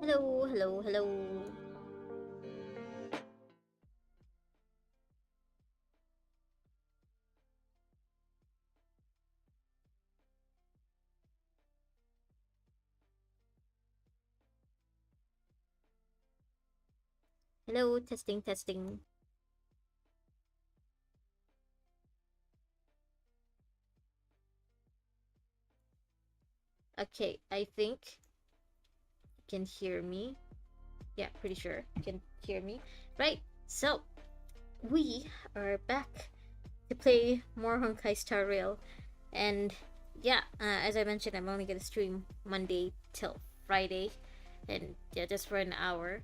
Hello, hello, hello. Hello, testing, testing. Okay, I think you can hear me. Yeah, pretty sure you can hear me. Right, so we are back to play more Honkai Star Rail. And yeah, as I mentioned, I'm only gonna stream Monday till Friday. And yeah, just for an hour.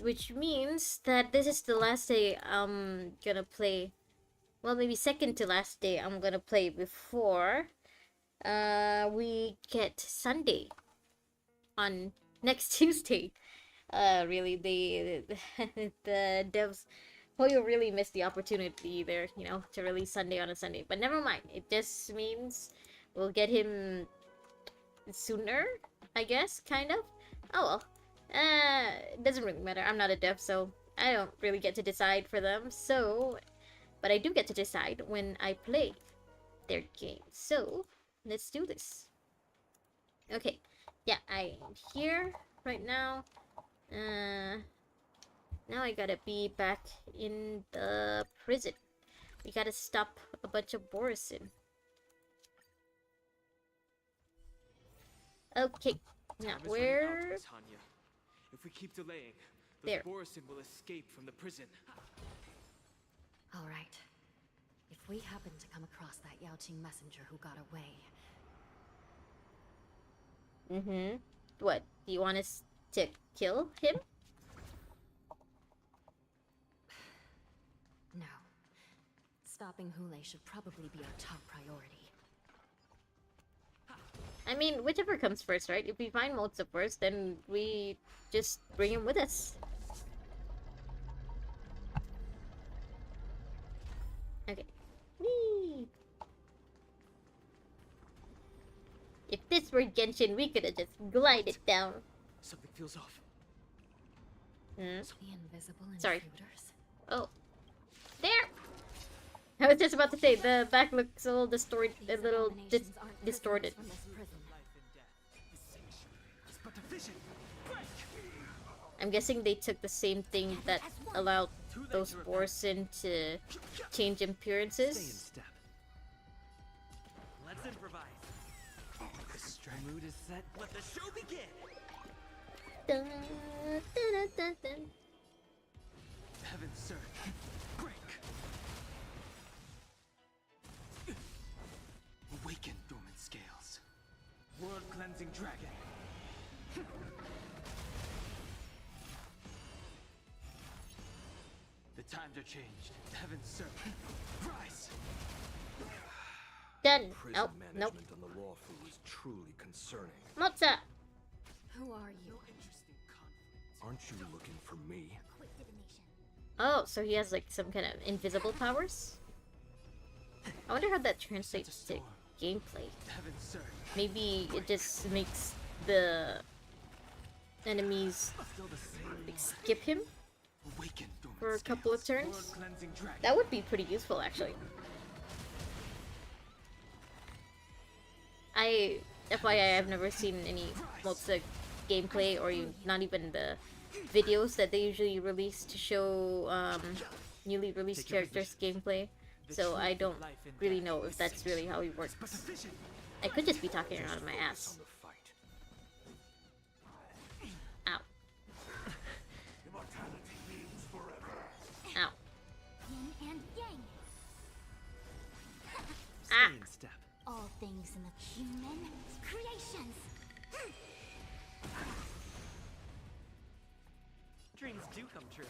Which means that this is the last day I'm gonna play. Well, maybe second to last day I'm gonna play before we get Sunday on next Tuesday. Really, the devs Hoyo really missed the opportunity there, to release Sunday on a Sunday. But never mind. It just means we'll get him sooner, I guess, kind of. Oh well. It doesn't really matter. I'm not a dev, so I don't really get to decide for them, so... But I do get to decide when I play their game. So, let's do this. Okay, yeah, I'm here right now. Now I gotta be back in the prison. We gotta stop a bunch of Borisin. Okay, now where? If we keep delaying, There. Borisin will escape from the prison. All right. If we happen to come across that Yaoqing messenger who got away... What? Do you want us to kill him? No. Stopping Hule should probably be our top priority. I mean, whichever comes first, right? If we find Motsa first, then we just bring him with us. Okay. Whee! If this were Genshin, we could have just glided down. Something feels off. The invisible Sorry. intruders. Oh. There! I was just about to say, the back looks a little distorted, distorted. From this prison. Life and death. It's but a vision. I'm guessing they took the same thing that allowed those Borisin to change Stay in appearances. step. Let's improvise. The mood is set. Let the show begin. Dun, dun, dun, dun. Heaven's surge. Break. Awaken dormant scales. World cleansing dragon. The times are changed. Heaven's surge. Rise. Done. Prison Oh, nope. management on the lawful is truly concerning. Motsa! Who are you? Interesting conflict. Aren't you looking for me? Oh, so he has like some kind of invisible powers? I wonder how that translates to gameplay. Heaven's surge. Maybe it just makes the enemies Still the same. like, skip him Awaken dormant for a couple of scales. turns. World cleansing dragon. That would be pretty useful, actually. FYI, I've never seen any Motsa gameplay or not even the videos that they usually release to show newly released characters' gameplay. So I don't really know if that's really how he works. But a vision. I could just be talking out of my ass. On the fight. Ow. Immortality means forever. Ow. Yin and yang. Stay Ah. in step. All things in the human creations. Dreams do come true.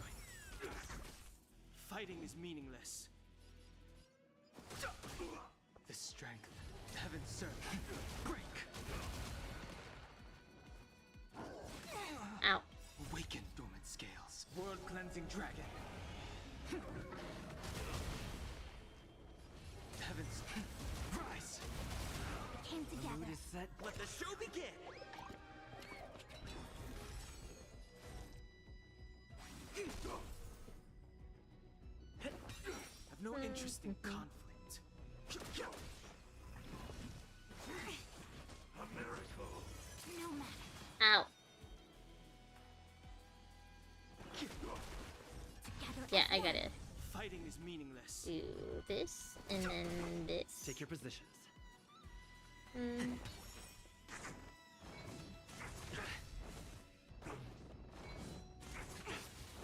Fighting is meaningless. The strength. Heaven's surge. Break. Ow. Awaken dormant scales. World cleansing dragon. Heaven's rise. We came The together. mood is set. Let the show begin. Have no interest in conflict. No matter. Ow. Together. Yeah, I gotta Fighting is meaningless. do this and then this. Take your positions. Mm.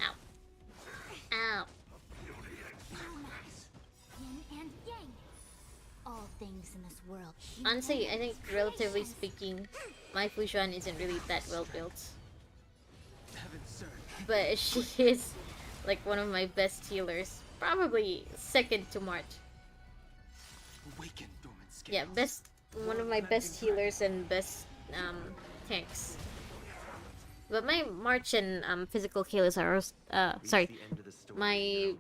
Ow. Ow. Yin and yang. All things in this world. Honestly, I think relatively speaking, my Fushan isn't really that well built. Heaven's surge. But she is like one of my best healers. Probably second to March. Awaken dormant scales. Yeah, one of my best healers and best tanks. But my March and physical Kalis are sorry, The end of the story my your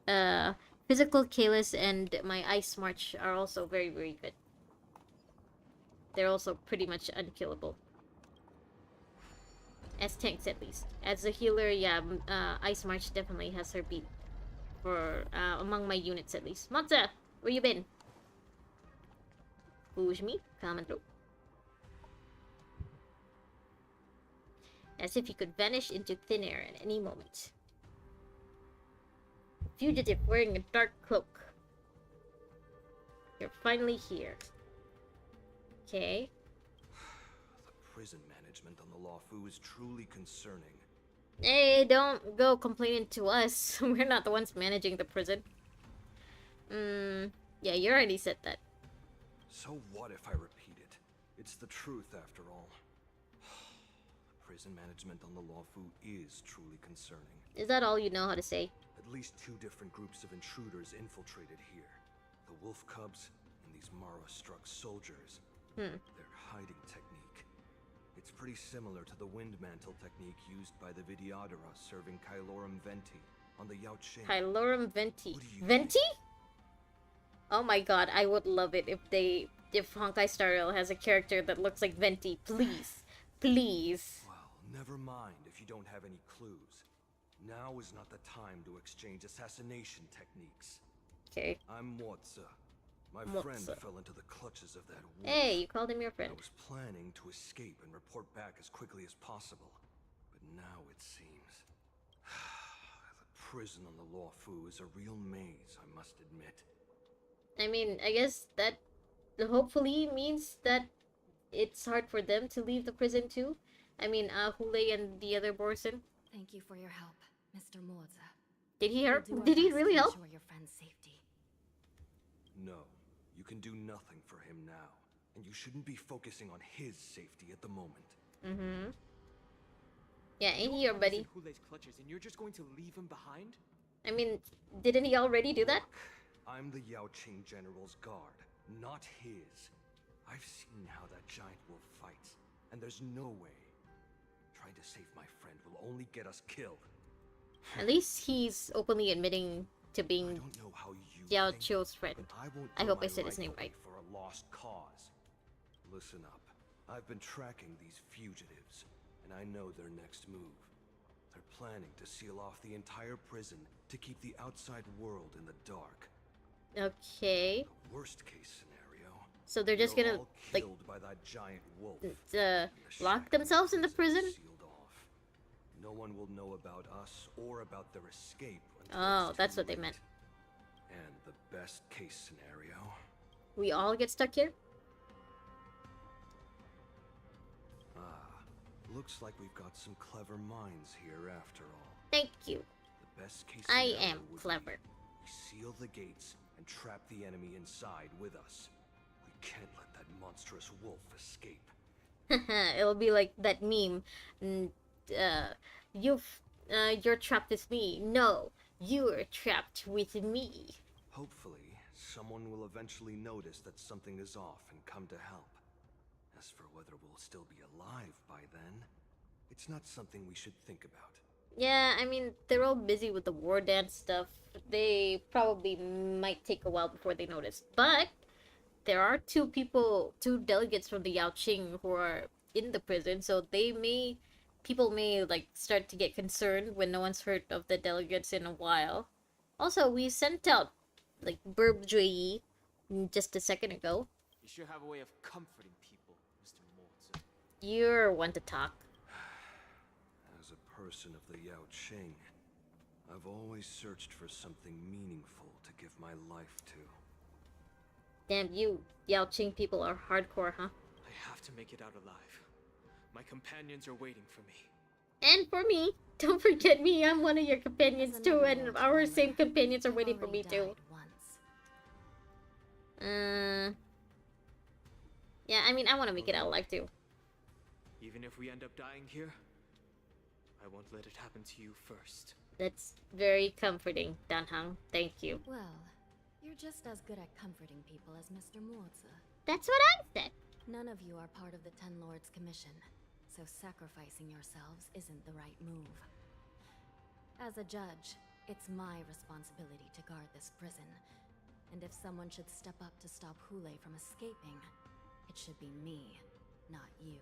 own way. physical Kalis and my Ice March are also very, very good. They're also pretty much unkillable. as tanks at least. As a healer, yeah, Ice March definitely has her beat for among my units at least. Monza, where you been? Push me, coming through. As if he could vanish into thin air at any moment. Fugitive wearing a dark cloak. You're finally here. Okay. The prison management on the Lawfu is truly concerning. Hey, don't go complaining to us. We're not the ones managing the prison. Yeah, you already said that. So what if I repeat it? It's the truth after all. Prison management on the Lawfu is truly concerning. Is that all you know how to say? At least 2 different groups of intruders infiltrated here. The wolf cubs and these Mara-struck soldiers. Their hiding technique. It's pretty similar to the wind mantle technique used by the Vidyadhara serving Kylorum Venti on the Yaoqing. Kylorum Venti. What do you Venti? Oh my god, I would love it if Honkai Star Rail has a character that looks like Venti. Please. Please. Well, never mind if you don't have any clues. Now is not the time to exchange assassination techniques. Okay. I'm Motza. My friend Motza. fell into the clutches of that wolf. Hey, you called him your I friend. was planning to escape and report back as quickly as possible. But now it seems... the prison on the Lawfu is a real maze, I must admit. I mean, I guess that hopefully means that it's hard for them to leave the prison too. I mean, Hule and the other Borson. Thank you for your help, Mr. Morza. Did he We'll help? do our Did he best really to help? ensure your friend's safety. No, you can do nothing for him now. And you shouldn't be focusing on his safety at the moment. Mm-hmm. Yeah, ain't he your buddy? In Hule's clutches, and you're just going to leave him behind? I mean, didn't he already do that? Look, I'm the Yaoqing General's guard, not his. I've seen how that giant wolf fights, and there's no way. Trying to save my friend will only get us killed. At least he's openly admitting to I being don't know how you Yao think, Chio's friend. but I won't I throw hope I my said his life name away right. for a lost cause. Listen up. I've been tracking these fugitives, and I know their next move. They're planning to seal off the entire prison to keep the outside world in the dark. Okay. The worst case scenario. So they're just we're gonna, all like, killed by that giant wolf. lock themselves in the prison? Sealed off. No one will know about us or about their escape until Oh, it's that's too what they late. meant. And the best case scenario. We all get stuck here? Looks like we've got some clever minds here after all. Thank you. The best case I scenario am would clever. be we seal the gates and trap the enemy inside with us. We can't let that monstrous wolf escape. It'll be like that meme. You're trapped with me. No, you're trapped with me. Hopefully, someone will eventually notice that something is off and come to help. As for whether we'll still be alive by then, it's not something we should think about. Yeah, I mean, they're all busy with the war dance stuff. They probably might take a while before they notice. But there are two delegates from the Yaoqing who are in the prison, so people may like start to get concerned when no one's heard of the delegates in a while. Also, we sent out like Burb Jui just a second ago. You sure have a way of comforting people, Mr. Morza. You're one to talk. As a person of the Yaoqing, I've always searched for something meaningful to give my life to. Damn, you Yaoqing people are hardcore, huh? I have to make it out alive. My companions are waiting for me. And for me. Don't forget me, I'm one of your companions There's too, another and world our somewhere. same companions are I've waiting for me already too. died once. Yeah, I mean, I want to make it out alive too. Even if we end up dying here, I won't let it happen to you first. That's very comforting, Danhang. Thank you. Well, you're just as good at comforting people as Mr. Morza. That's what I said. None of you are part of the Ten Lords' commission, so sacrificing yourselves isn't the right move. As a judge, it's my responsibility to guard this prison, and if someone should step up to stop Hule from escaping, it should be me, not you.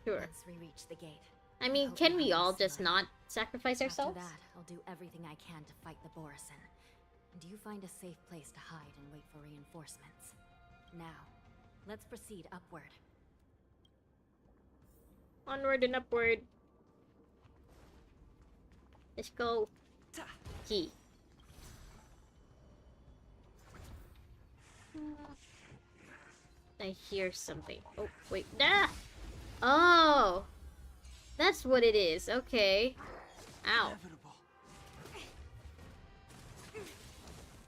Sure. Once we reach the gate, I mean, hope can you we all just understand. not sacrifice After ourselves? that, I'll do everything I can to fight the Borison. And you find a safe place to hide and wait for reinforcements. Now, let's proceed upward. Onward and upward. Let's go. Gee. I hear something. Oh, wait. Ah! Oh! That's what it is. Okay. Ow.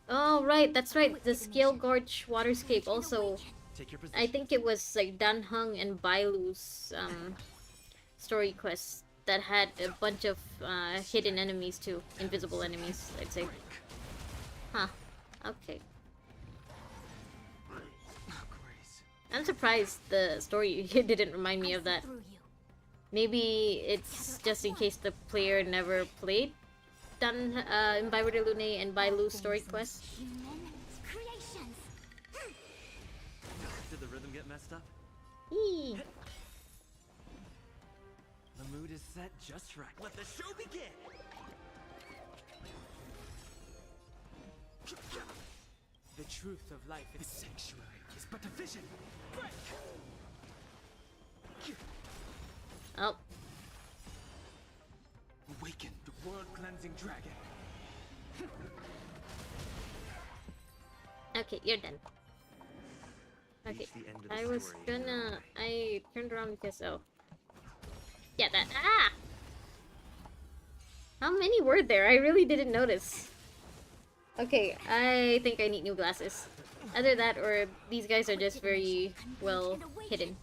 Oh, right. That's right. The Scale Gorge Waterscape also... Take your I think it was like Dan Hung and Bailu's story quests that had a bunch of hidden enemies too. Invisible enemies, I'd say. Huh. Okay. I'm surprised the story didn't remind me of that. Through you. Maybe it's just in case the player never played Dan Imbibor Lune and Bailu's story quests. Human creations. Did the rhythm get messed up? Eee. The mood is set just right. Let the show begin! The truth of life is sanctuary is but a vision. Break! Oh, Awaken the world-cleansing dragon. okay, you're done. Okay, Reach the end of the I was story in your gonna... own way. I turned around because... Oh. Yeah, that... Ah! How many were there? I really didn't notice. Okay, I think I need new glasses. Either that or these guys are just very well hidden.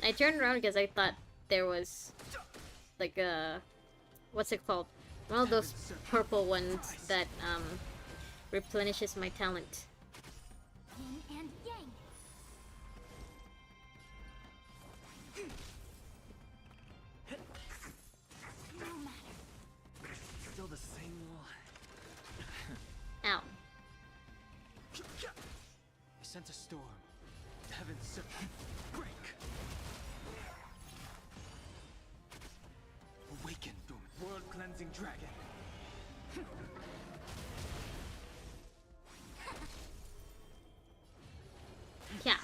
I turned around because I thought there was like a... What's it called? One of those purple ones that replenishes my talent. Yin and yang. No matter. Still the same one. Ow. I sent a storm. Heaven's so break. Awaken the world-cleansing dragon. Yeah.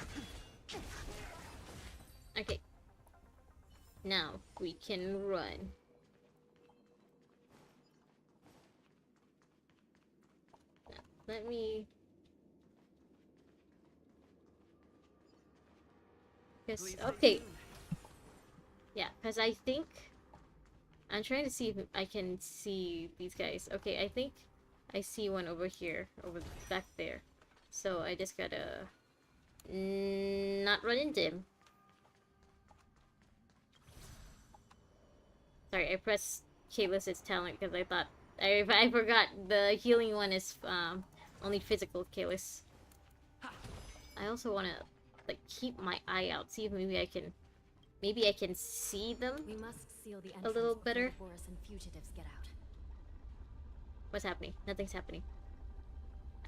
Okay. Now we can run. Let me... Cause, okay. Yeah, because I think... I'm trying to see if I can see these guys. Okay, I think I see one over here. Over back there. So I just gotta... not run into him. Sorry, I pressed Kalis's talent because I thought... I forgot the healing one is only physical Kalis. I also want to like keep my eye out, see if maybe I can see them. We must seal the A entrance little before better. the Borison fugitives get out. What's happening? Nothing's happening.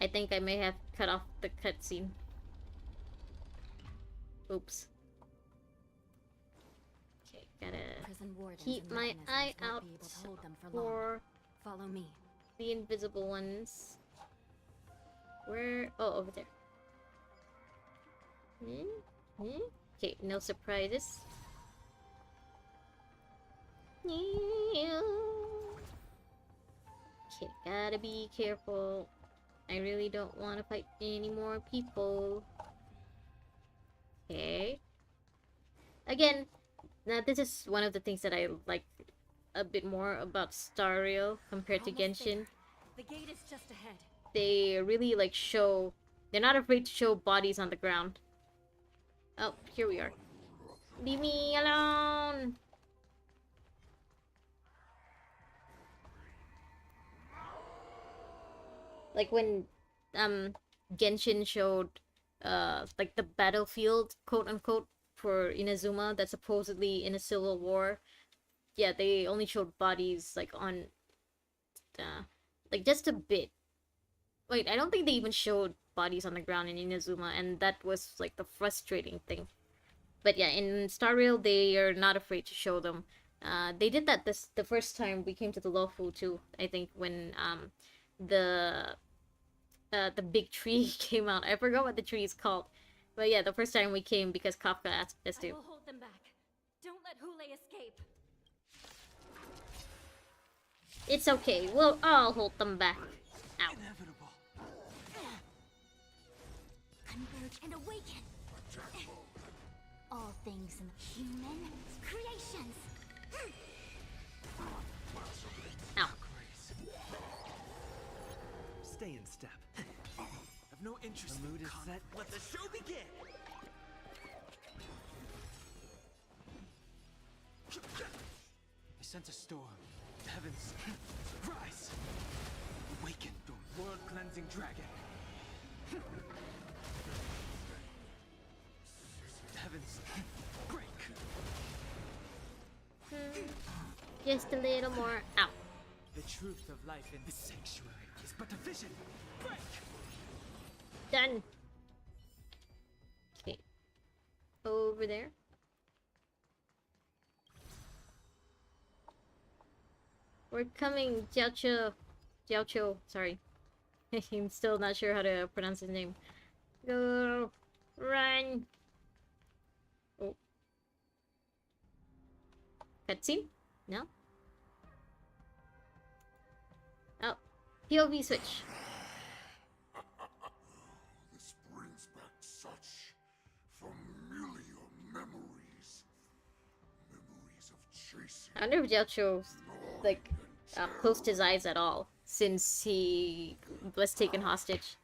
I think I may have cut off the cutscene. Oops. Okay, gotta Prison wardens keep and my mechanisms eye won't out be able to hold them for long. for Follow me. the invisible ones. Where? Oh, over there. Okay, no surprises. Okay, gotta be careful. I really don't want to fight any more people. Okay. Again, now this is one of the things that I like a bit more about Star Rail compared to Almost there. Genshin. The gate is just ahead. They really like show... They're not afraid to show bodies on the ground. Oh, here we are. Leave me alone! Like when Genshin showed like the battlefield, quote unquote, for Inazuma that's supposedly in a civil war. Yeah, they only showed bodies like on like just a bit. Wait, I don't think they even showed bodies on the ground in Inazuma, and that was like the frustrating thing. But yeah, in Star Rail, they are not afraid to show them. They did that the first time we came to the Lawful too. I think when the the big tree came out. I forgot what the tree is called. But yeah, the first time we came because Kafka asked us I to. will hold them back. Don't let Hule escape. It's okay. We'll all hold them back. Ow. Inevitable. Converge and awaken. All things in human creations. Ow. Stay in step. I've no interest The mood in is set. Let the show begin. I sense a storm. Heavens, rise! Awaken the world-cleansing dragon. Heavens, break! Just a little more. Ow. The truth of life in this sanctuary is but a vision. Break! Done. Okay. Over there. We're coming, Jiaoqiu. Jiaoqiu, sorry. I'm still not sure how to pronounce his name. Go. Run. Oh. Cutscene? No? Oh. POV switch. This brings back such familiar memories. Memories of chasing. I wonder if Jiaoqiu, like, closed his eyes at all since he was taken hostage.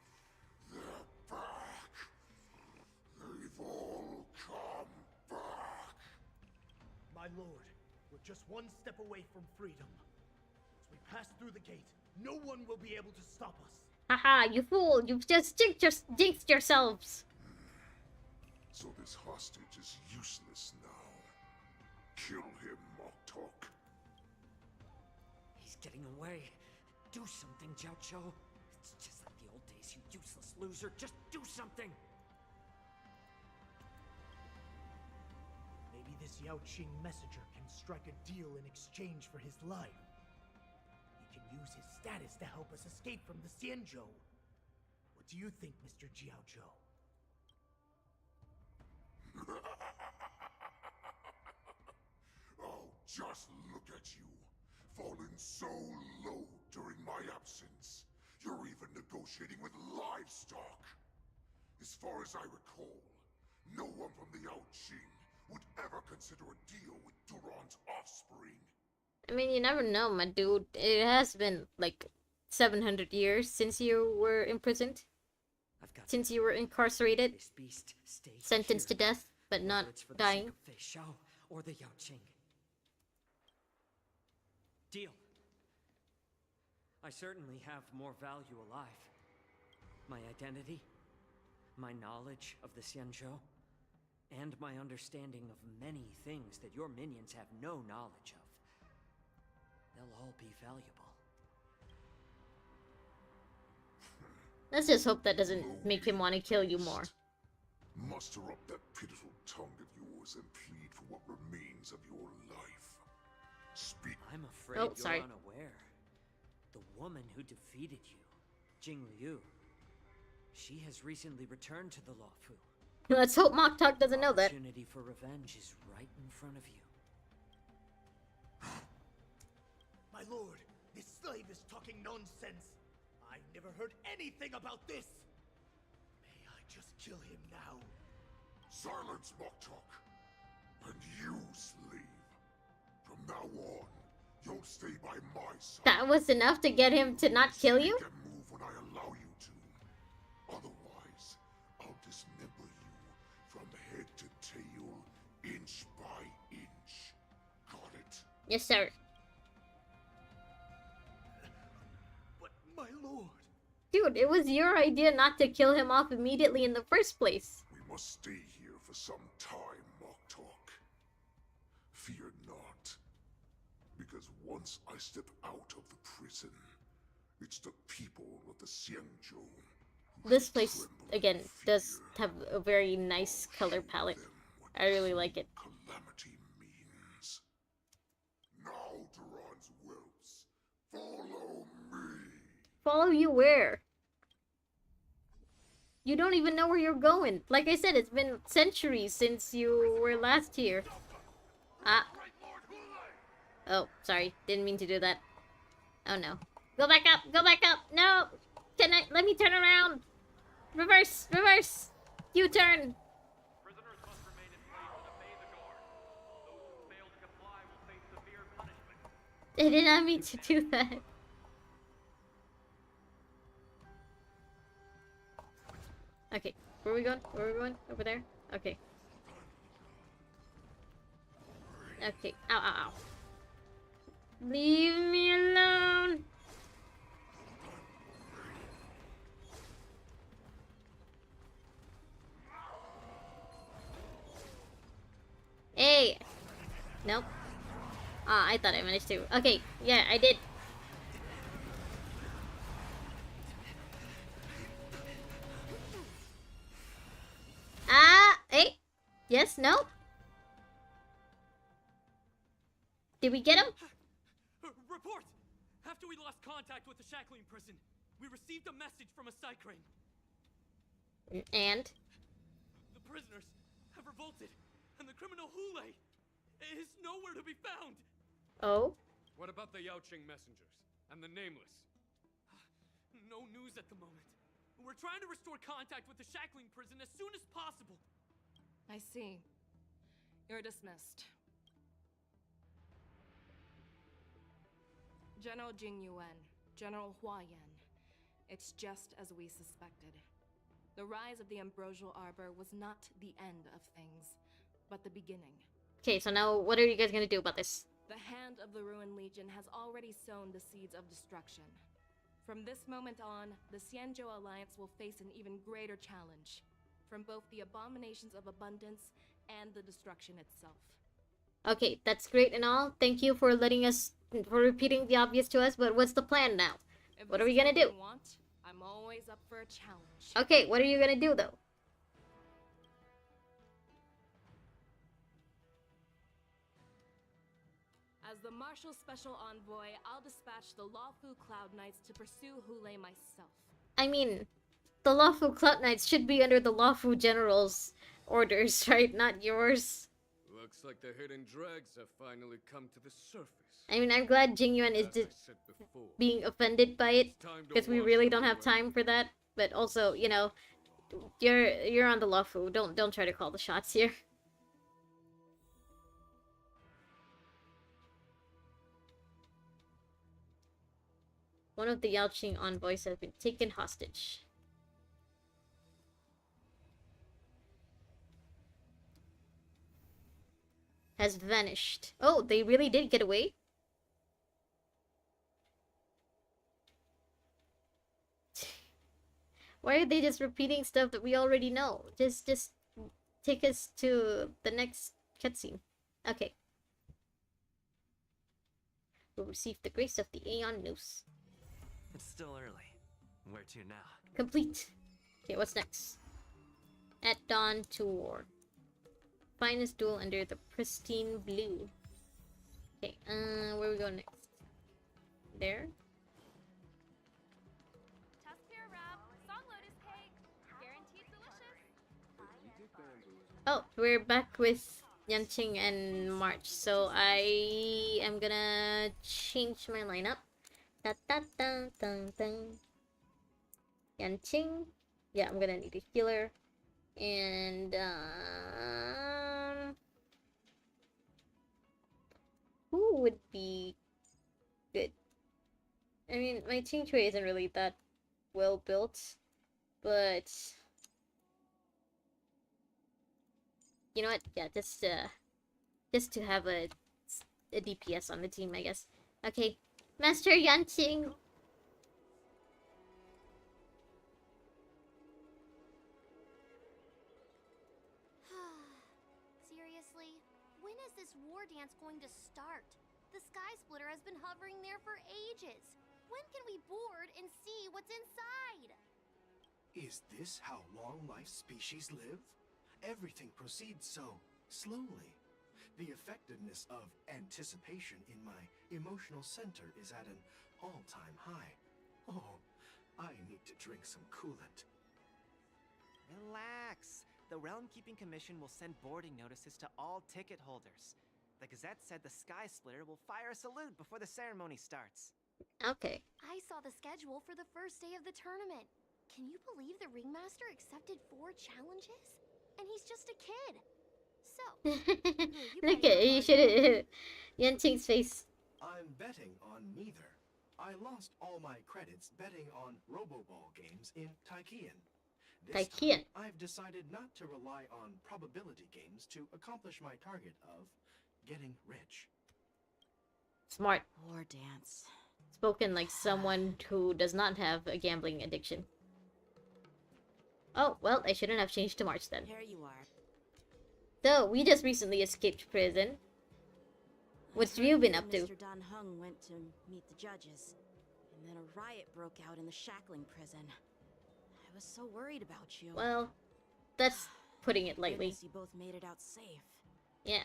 They're back. They've all come back. My lord, we're just one step away from freedom. As we pass through the gate, no one will be able to stop us. Haha, you fool! You've just jinxed yourselves! So this hostage is useless now. Kill him, Moktok. He's getting away. Do something, Jiaoqiu. It's just like the old days, you useless loser. Just do something! Maybe this Yao Qing messenger can strike a deal in exchange for his life. He can use his status to help us escape from the Xianzhou. What do you think, Mr. Jiaozhou? Oh, just look at you. Fallen so low during my absence. You're even negotiating with livestock. As far as I recall, no one from the Yao Qing would ever consider a deal with Duran's offspring. I mean, you never know, my dude. It has been, like, 700 years since you were imprisoned. I've got Since you were incarcerated. this beast stay Sentenced to here, death, but not whether it's for the dying. sake of Fei Shao or the Yao Qing. Deal. I certainly have more value alive. My identity, my knowledge of the Xianzhou, and my understanding of many things that your minions have no knowledge of. They'll all be valuable. Let's just hope that doesn't make him want to kill you more. Muster up that pitiful tongue of yours and plead for what remains of your life. Speak. I'm afraid Oh, you're sorry. unaware. The woman who defeated you, Jing Liu, she has recently returned to the Luofu. Let's hope Mock Talk doesn't know that. Opportunity for revenge is right in front of you. My lord, this slave is talking nonsense. I've never heard anything about this. May I just kill him now? Silence, Moktok. And you, slave. From now on, you'll stay by my side. That was enough to get him to not kill you? Speak and move when I allow you to. Otherwise, I'll dismember you from head to tail, inch by inch. Got it? Yes, sir. But my lord. Dude, it was your idea not to kill him off immediately in the first place. We must stay here for some time, Moktok. Fear not. Because once I step out of the prison, it's the people of the Xianzhou who This should place, tremble in again, does fear. have a very nice color palette. Them what I really like it. Calamity means. Now, Duran's whelps, follow me. Follow you where? You don't even know where you're going. Like I said, it's been centuries since you were last here. Ah. Oh, sorry. Didn't mean to do that. Oh no. Go back up! Go back up! No! Let me turn around! Reverse! Reverse! U-turn! Prisoners must remain in place and obey the guard. Those who fail to comply will face severe punishment. I did not mean to do that. Okay, where are we going? Where are we going? Over there? Okay. Okay. Ow, ow, ow. Leave me alone! Hey! Nope. Ah, I thought I managed to. Okay, yeah, I did. Ah! Hey! Yes? No? Did we get him? Report! After we lost contact with the shackling prison, we received a message from a Psycrane. And? The prisoners have revolted, and the criminal Hule is nowhere to be found. Oh? What about the Yaoqing messengers and the Nameless? No news at the moment. We're trying to restore contact with the shackling prison as soon as possible. I see. You're dismissed. General Jing Yuan, General Hua Yan. It's just as we suspected. The rise of the Ambrosial Arbor was not the end of things, but the beginning. Okay, so now what are you guys gonna do about this? The hand of the Ruin Legion has already sown the seeds of destruction. From this moment on, the Xianzhou Alliance will face an even greater challenge, from both the abominations of abundance and the destruction itself. Okay, that's great and all. Thank you for for repeating the obvious to us, but what's the plan now? What are we gonna do? I'm always up for a challenge. Okay, what are you gonna do though? As the Marshal Special Envoy, I'll dispatch the Lawfu Cloud Knights to pursue Hule myself. I mean, the Lawfu Cloud Knights should be under the Lawfu General's orders, right? Not yours. Looks like the hidden dregs have finally come to the surface. I mean, I'm glad Jingyuan is being offended by it, because we really don't have time for that. But also, you know, you're on the Lawfu. Don't try to call the shots here. One of the Yaoqing envoys has been taken hostage. Has vanished. Oh, they really did get away? Why are they just repeating stuff that we already know? Just take us to the next cutscene. Okay. We'll receive the grace of the Aeon Noose. It's still early. Where to now? Complete. Okay, what's next? At dawn to war. Finest duel under the pristine blue. Okay, where we go next? There? Oh, we're back with Yanqing and March, so I am gonna change my lineup. Da da da da da. Yanqing. Yeah, I'm gonna need a healer. And who would be good? I mean, my team tree isn't really that well built, but you know what? Yeah, just to have a DPS on the team, I guess. Okay, Master Yanqing. Seriously? When is this war dance going to start? The Sky Splitter has been hovering there for ages. When can we board and see what's inside? Is this how long life species live? Everything proceeds so slowly. The effectiveness of anticipation in my emotional center is at an all-time high. Oh, I need to drink some coolant. Relax. The Realm Keeping Commission will send boarding notices to all ticket holders. The Gazette said the Sky Splitter will fire a salute before the ceremony starts. Okay. I saw the schedule for the first day of the tournament. Can you believe the Ringmaster accepted 4 challenges? And he's just a kid. So, Look at you should Yanqing's face. I'm betting on neither. I lost all my credits betting on Roboball games in Taikian. This time, I've decided not to rely on probability games to accomplish my target of getting rich. Smart. War dance. Spoken like someone who does not have a gambling addiction. Oh, well, I shouldn't have changed to March then. Here you are. So, we just recently escaped prison. What's you been up to? Mr. Dan Heng went to meet the judges, and then a riot broke out in the shackling prison. I was so worried about you. Well, that's putting it lightly. Goodness, you both made it out safe. Yeah.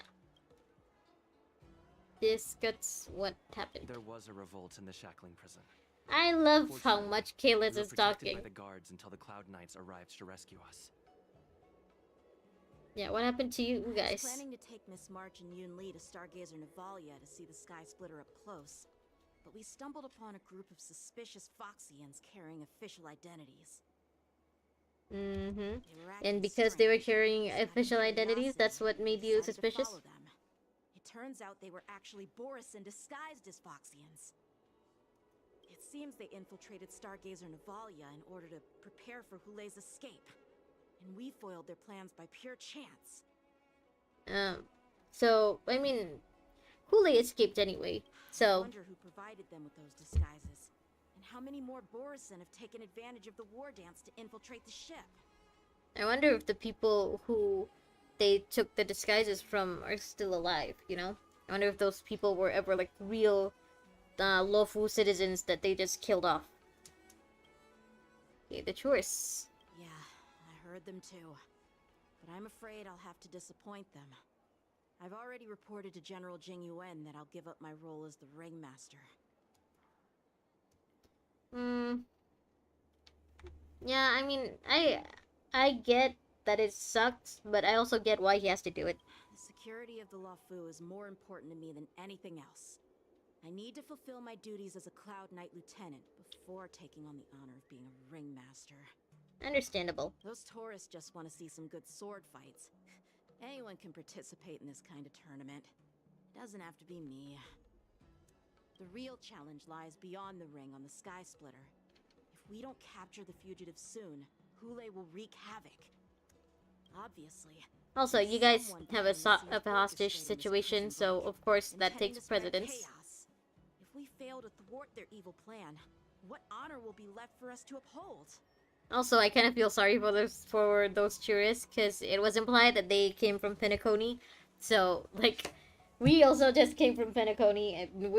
That's what happened. There was a revolt in the shackling prison. I love how much Kalis We were is protected talking. by the guards until the Cloud Knights arrived to rescue us. Yeah, what happened to you I was guys? planning to take Miss March and Yun Li to Stargazer Navalia to see the Sky Splitter up close, but we stumbled upon a group of suspicious Foxians carrying official identities. Mm-hmm. They were acting And because they were strange, carrying so out of official identities, curiosity, that's what made I you decided to suspicious? follow them. It turns out they were actually Borisin disguised as Foxians. It seems they infiltrated Stargazer Navalia in order to prepare for Hulei's escape, and we foiled their plans by pure chance. So, I mean, Hule escaped anyway, I so... wonder who provided them with those disguises, and how many more Borisin have taken advantage of the war dance to infiltrate the ship. I wonder if the people who they took the disguises from are still alive, you know? I wonder if those people were ever, like, real Lofu citizens that they just killed off. Okay, the tourists. Yeah, I heard them too. But I'm afraid I'll have to disappoint them. I've already reported to General Jing Yuan that I'll give up my role as the Ringmaster. Yeah, I mean, I get that it sucks, but I also get why he has to do it. The security of the Luofu is more important to me than anything else. I need to fulfill my duties as a Cloud Knight Lieutenant before taking on the honor of being a Ringmaster. Understandable. Those tourists just want to see some good sword fights. Anyone can participate in this kind of tournament. It doesn't have to be me. The real challenge lies beyond the ring on the Sky Splitter. If we don't capture the fugitives soon, Hule will wreak havoc. Obviously. Also, you guys have a hostage situation, so of course that takes precedence. If we fail to thwart their evil plan, what honor will be left for us to uphold? Also, I kind of feel sorry for those tourists, because it was implied that they came from Penacony. So, like, we also just came from Penacony, and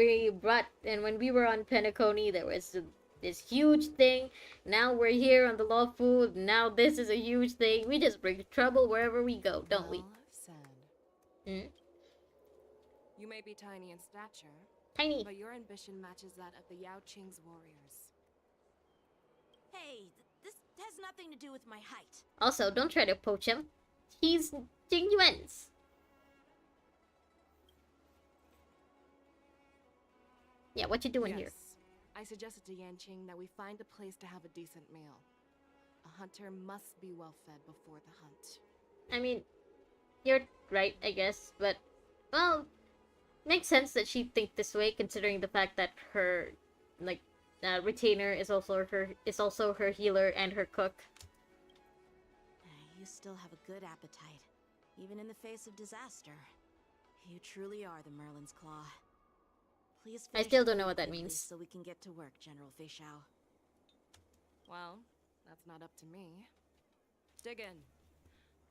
when we were on Penacony, there was this huge thing. Now we're here on the Law Food. Now this is a huge thing. We just bring trouble wherever we go, don't we? Said. You may be tiny in stature, Tiny. but your ambition matches that of the Yao Qing's warriors. Hey, this has nothing to do with my height. Also, don't try to poach him. He's Jing Yuan's. Yeah, what you doing here? I suggested to Yanqing that we find a place to have a decent meal. A hunter must be well fed before the hunt. I mean, you're right, I guess, but, well, makes sense that she'd think this way, considering the fact that her, like, retainer is also her healer and her cook. You still have a good appetite, even in the face of disaster. You truly are the Merlin's Claw. Please I still don't know what that means. So we can get to work, General Feixiao. Well, that's not up to me. Dig in.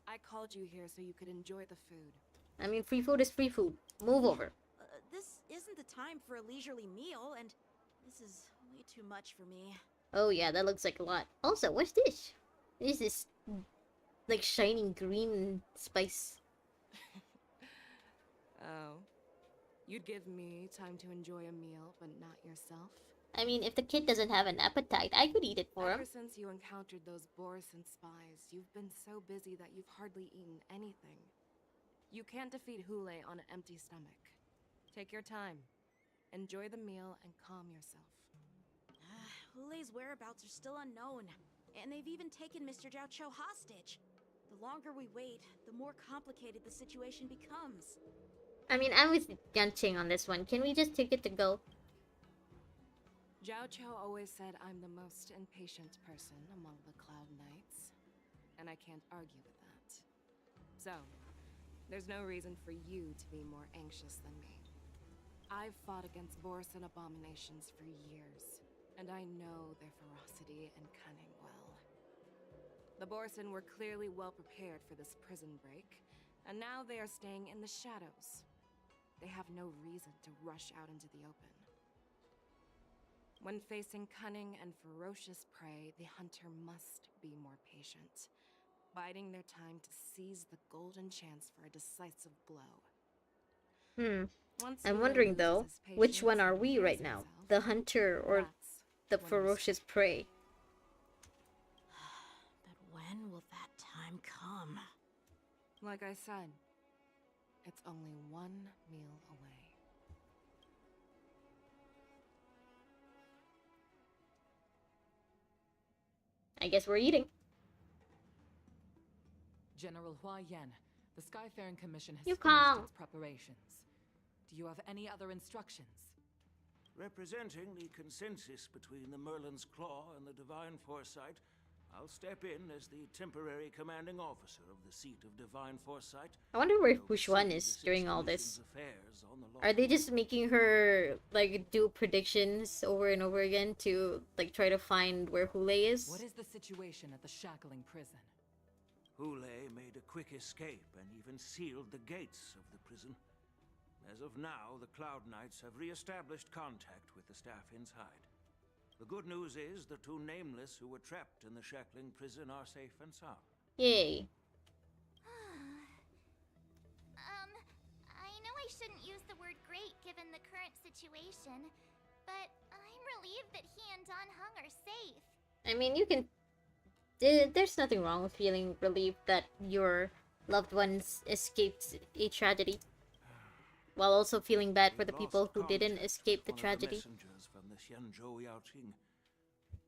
I called you here so you could enjoy the food. I mean, free food is free food. Move over. This isn't the time for a leisurely meal, and this is way too much for me. Oh yeah, that looks like a lot. Also, what's this? This is like shining green spice. Oh. You'd give me time to enjoy a meal, but not yourself? I mean, if the kid doesn't have an appetite, I could eat it for him. Ever since you encountered those Borison spies, you've been so busy that you've hardly eaten anything. You can't defeat Hule on an empty stomach. Take your time. Enjoy the meal and calm yourself. Hule's whereabouts are still unknown, and they've even taken Mr. Jiao Cho hostage. The longer we wait, the more complicated the situation becomes. I mean, I'm with Yanqing on this one. Can we just take it to go? Jiao Cho always said I'm the most impatient person among the Cloud Knights, and I can't argue with that. So, there's no reason for you to be more anxious than me. I've fought against Borison abominations for years, and I know their ferocity and cunning well. The Borison were clearly well prepared for this prison break, and now they are staying in the shadows. They have no reason to rush out into the open. When facing cunning and ferocious prey, the hunter must be more patient, biding their time to seize the golden chance for a decisive blow. I'm wondering though, which one are we right now? The hunter or the ferocious prey? But when will that time come? Like I said, it's only one meal away. I guess we're eating. General Hua Yan, the Skyfaring Commission has Yukong. finished its preparations. Do you have any other instructions? Representing the consensus between the Merlin's Claw and the Divine Foresight, I'll step in as the temporary commanding officer of the seat of Divine Foresight. I wonder where Huishuan is during all this. Are they just making her like do predictions over and over again to like try to find where Hule is? What is the situation at the shackling prison? Hule made a quick escape and even sealed the gates of the prison. As of now, the Cloud Knights have re-established contact with the staff inside. The good news is the two nameless who were trapped in the shackling prison are safe and sound. Yay. I know I shouldn't use the word great given the current situation, but I'm relieved that he and Don Hung are safe. I mean, you can... There's nothing wrong with feeling relieved that your loved ones escaped a tragedy, while also feeling bad for the people who didn't escape the tragedy. From the Xianzhou Yaoqing.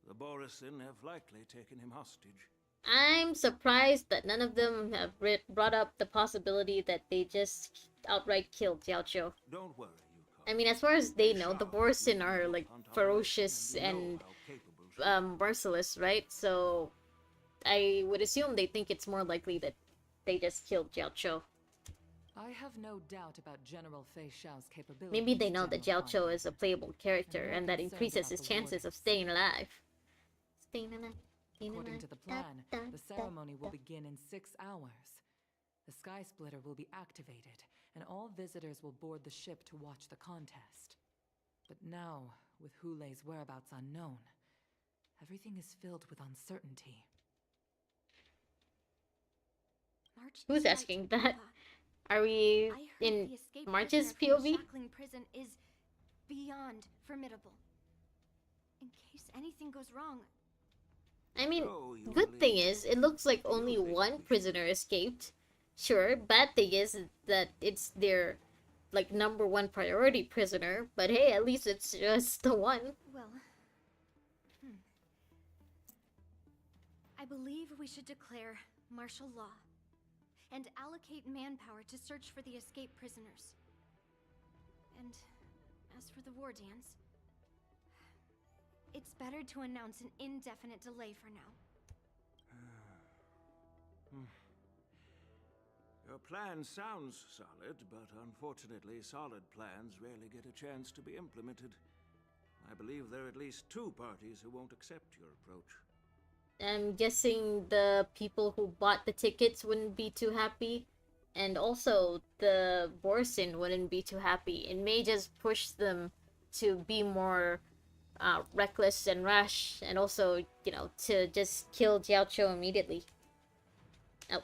The Borison have likely taken him hostage. I'm surprised that none of them have brought up the possibility that they just outright killed Jiao Cho. Don't worry, I mean, as far as they know, the Borison are like ferocious and merciless, right? So I would assume they think it's more likely that they just killed Jiao Cho. I have no doubt about General Fei Xiao's capabilities. Maybe they know that Jiao Cho is a playable character and that increases his chances of staying alive. According to the plan, the ceremony will begin in 6 hours. The Sky Splitter will be activated, and all visitors will board the ship to watch the contest. But now, with Hule's whereabouts unknown, everything is filled with uncertainty. Who's asking that? Are we in March's POV? Shackling prison is beyond formidable. In case anything goes wrong. I mean, good thing is, it looks like only one prisoner escaped. Sure, bad thing is that it's their, like, #1 priority prisoner, but hey, at least it's just the one. Well, I believe we should declare martial law and allocate manpower to search for the escaped prisoners. And as for the war dance, it's better to announce an indefinite delay for now. Your plan sounds solid, but unfortunately solid plans rarely get a chance to be implemented. I believe there are at least 2 parties who won't accept your approach. I'm guessing the people who bought the tickets wouldn't be too happy, and also the Borison wouldn't be too happy. It may just push them to be more reckless and rash, and also, you know, to just kill Jiao Cho immediately. Oh.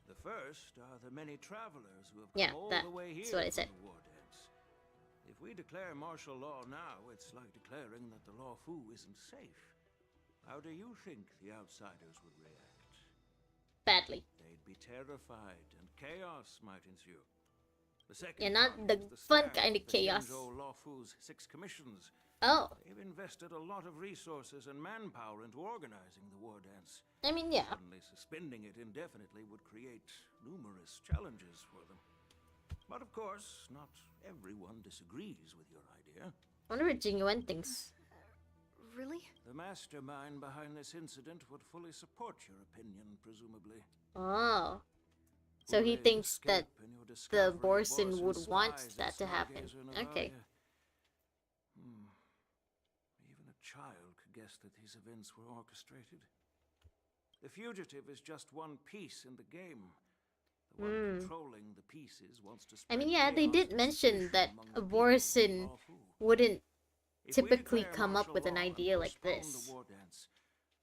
The first are the many travelers who have come all the way here that's what I said. for the war dance. If we declare martial law now, it's like declaring that the Law Fu isn't safe. How do you think the outsiders would react? Badly. They'd be terrified, and chaos might ensue. The second Yeah, not part the is fun staff kind of of the chaos. Xianzhou Law Fu's 6 commissions. Oh. They've invested a lot of resources and manpower into organizing the war dance. I mean, yeah. Suddenly suspending it indefinitely would create numerous challenges for them. But of course, not everyone disagrees with your idea. I wonder what Jingyuan thinks. Really? The mastermind behind this incident would fully support your opinion, presumably. Oh. So he thinks that the Borson would want that to happen. Okay. Even a child could guess that these events were orchestrated. The fugitive is just one piece in the game. The one controlling the pieces wants to I mean, yeah, they did mention that a Borson wouldn't typically come up with an idea like this. The war dance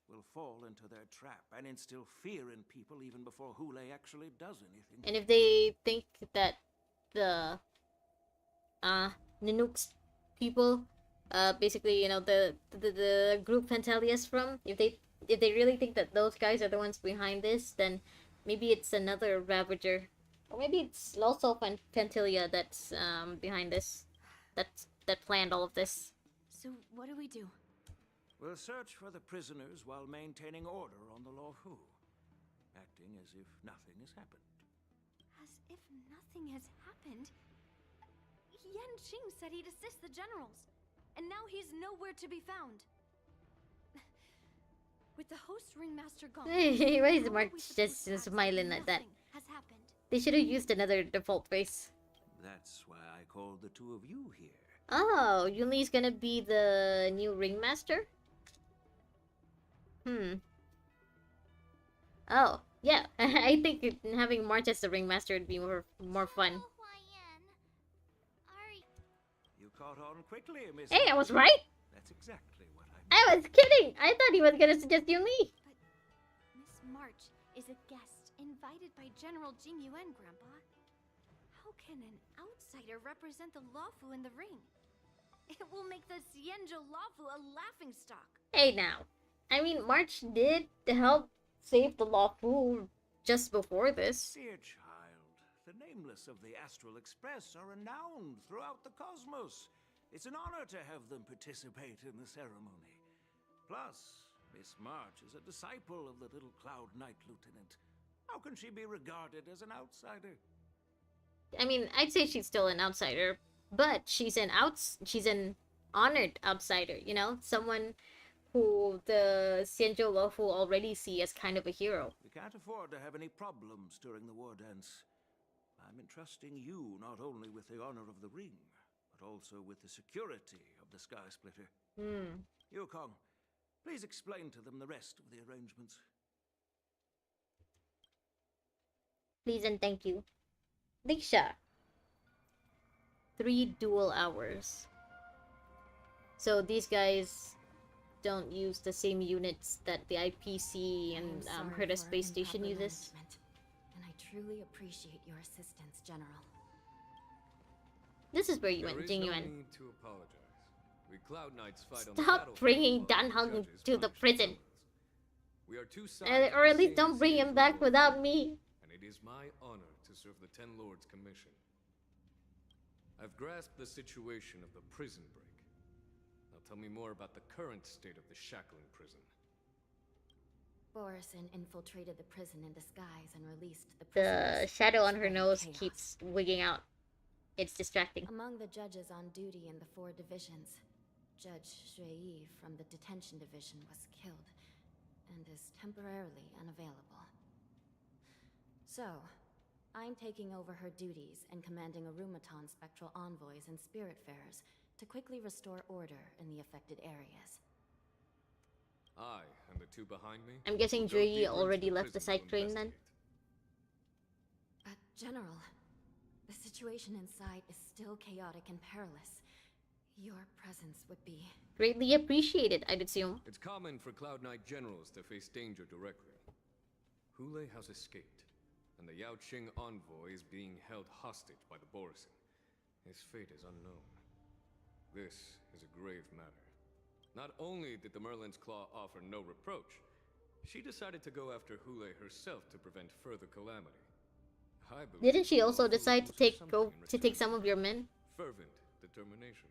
will fall into their trap and instill fear in people even before Hule actually does anything. And if they think that the Nanook's people, basically, you know, the group Fantalia's from, if they really think that those guys are the ones behind this, then maybe it's another Ravager, or maybe it's also Fantalia that's behind this, that planned all of this. So what do we do? We'll search for the prisoners while maintaining order on the Law Fu, acting as if nothing has happened. As if nothing has happened? Yan Qing said he'd assist the generals, and now he's nowhere to be found. With the host ringmaster gone, Hey, why is March just smiling like that? has happened. They should have used another default face. That's why I called the two of you here. Oh, Yunli's gonna be the new ringmaster? Oh, yeah. I think having March as the ringmaster would be more fun. You caught on quickly, Miss. Hey, I was right! That's exactly what I I was kidding! I thought he was gonna suggest Yunli! Miss March is a guest invited by General Jingyuan, Grandpa. How can an outsider represent the Lawfu in the ring? It will make the Xianzhou Lawfu a laughingstock. Hey now. I mean, March did help save the Lawfu just before this. Dear child, the nameless of the Astral Express are renowned throughout the cosmos. It's an honor to have them participate in the ceremony. Plus, Miss March is a disciple of the little Cloud Knight Lieutenant. How can she be regarded as an outsider? I mean, I'd say she's still an outsider, but she's an honored outsider, you know? Someone who the Xianzhou Lawfu already see as kind of a hero. We can't afford to have any problems during the war dance. I'm entrusting you not only with the honor of the ring, but also with the security of the Sky Splitter. Yukong, please explain to them the rest of the arrangements. Please and thank you. Diksha. 3 dual hours. So these guys don't use the same units that the IPC and Herda Space Station uses. And I truly appreciate your assistance, General. This is where you went, Jingyuan. No need to apologize. We Cloud Knights fight on the Stop battlefield bringing while Dan Heng judges to the punish prison. criminals. We are two sides Or of at the least don't same bring him Xianzhou back war, without me. and it is my honor to serve the Ten Lords Commission. I've grasped the situation of the prison break. Now tell me more about the current state of the shackling prison. Borison infiltrated the prison in disguise and released the The prisoners, shadow on her spreading nose chaos. keeps wigging out. It's distracting. Among the judges on duty in the 4 divisions, Judge Shui from the detention division was killed and is temporarily unavailable. So, I'm taking over her duties and commanding Arumaton spectral envoys and spiritfarers to quickly restore order in the affected areas. I and the two behind me. I'm guessing will go Jui deeper already into the left the prison to psych train then? investigate. General, the situation inside is still chaotic and perilous. Your presence would be... Greatly appreciated, I'd assume. It's common for Cloud Knight generals to face danger directly. Hule has escaped, and the a Yaoqing envoy is being held hostage by the Borisin. His fate is unknown. This is a grave matter. Not only did the Merlin's Claw offer no reproach, she decided to go after Hule herself to prevent further calamity. Didn't she also decide to take some of your men? Fervent determination.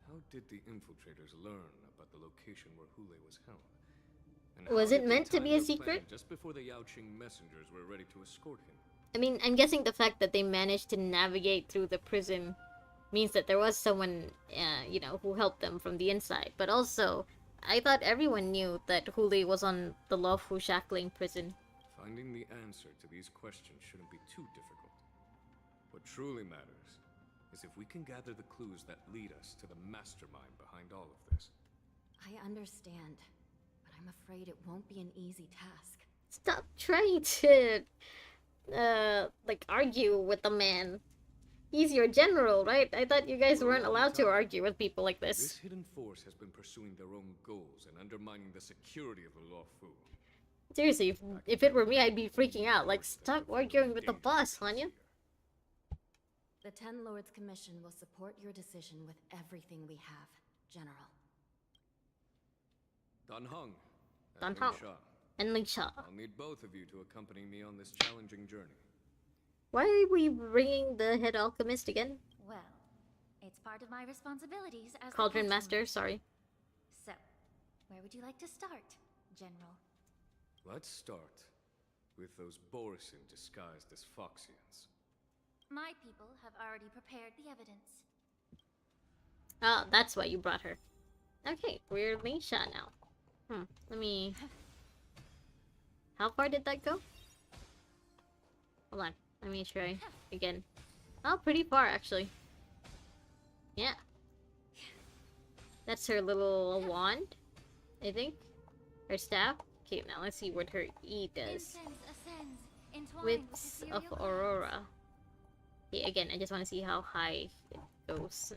How did the infiltrators learn about the location where Hule was held? And was how it did meant they to be time a their secret? plan just before the Yaoqing messengers were ready to escort him? I mean, I'm guessing the fact that they managed to navigate through the prison means that there was someone, you know, who helped them from the inside. But also, I thought everyone knew that Huli was on the lawful shackling prison. Finding the answer to these questions shouldn't be too difficult. What truly matters is if we can gather the clues that lead us to the mastermind behind all of this. I understand, but I'm afraid it won't be an easy task. Stop trying to, like, argue with the man. He's your general, right? I thought you guys weren't allowed to argue with people like this. This hidden force has been pursuing their own goals and undermining the security of the Lawfu. Seriously, if it were me, I'd be freaking out. Like, stop arguing with the boss, Hanya. The Ten Lords Commission will support your decision with everything we have, General. Dan Heng. Dan Heng. And Ling Sha. I'll need both of you to accompany me on this challenging journey. Why are we bringing the head alchemist again? Well, it's part of my responsibilities as Cauldron Master, sorry. So, where would you like to start, General? Let's start with those Borisin disguised as Foxians. My people have already prepared the evidence. Oh, that's why you brought her. Okay, we're Ling Sha now. Let me... How far did that go? Hold on. Let me try again. Oh, pretty far, actually. Yeah. That's her little wand, I think. Her staff. Okay, now let's see what her E does. Wits of Aurora. Okay, again, I just want to see how high it goes.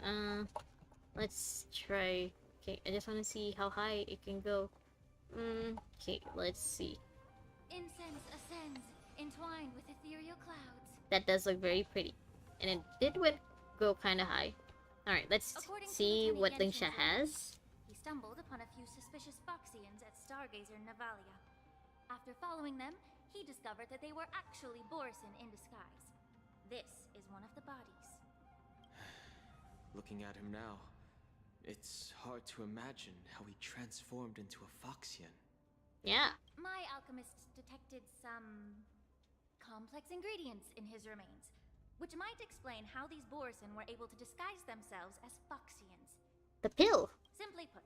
Let's try... Okay, I just want to see how high it can go. Okay, let's see. Incense ascends, entwined with ethereal clouds. That does look very pretty. And it did go kind of high. Alright, let's see what Lingsha has. He stumbled upon a few suspicious Foxians at Stargazer Navalia. After following them, he discovered that they were actually Borisin in disguise. This is one of the bodies. Looking at him now, it's hard to imagine how he transformed into a Foxian. Yeah. My alchemists detected some complex ingredients in his remains, which might explain how these Borisin were able to disguise themselves as Foxians. The pill. Simply put,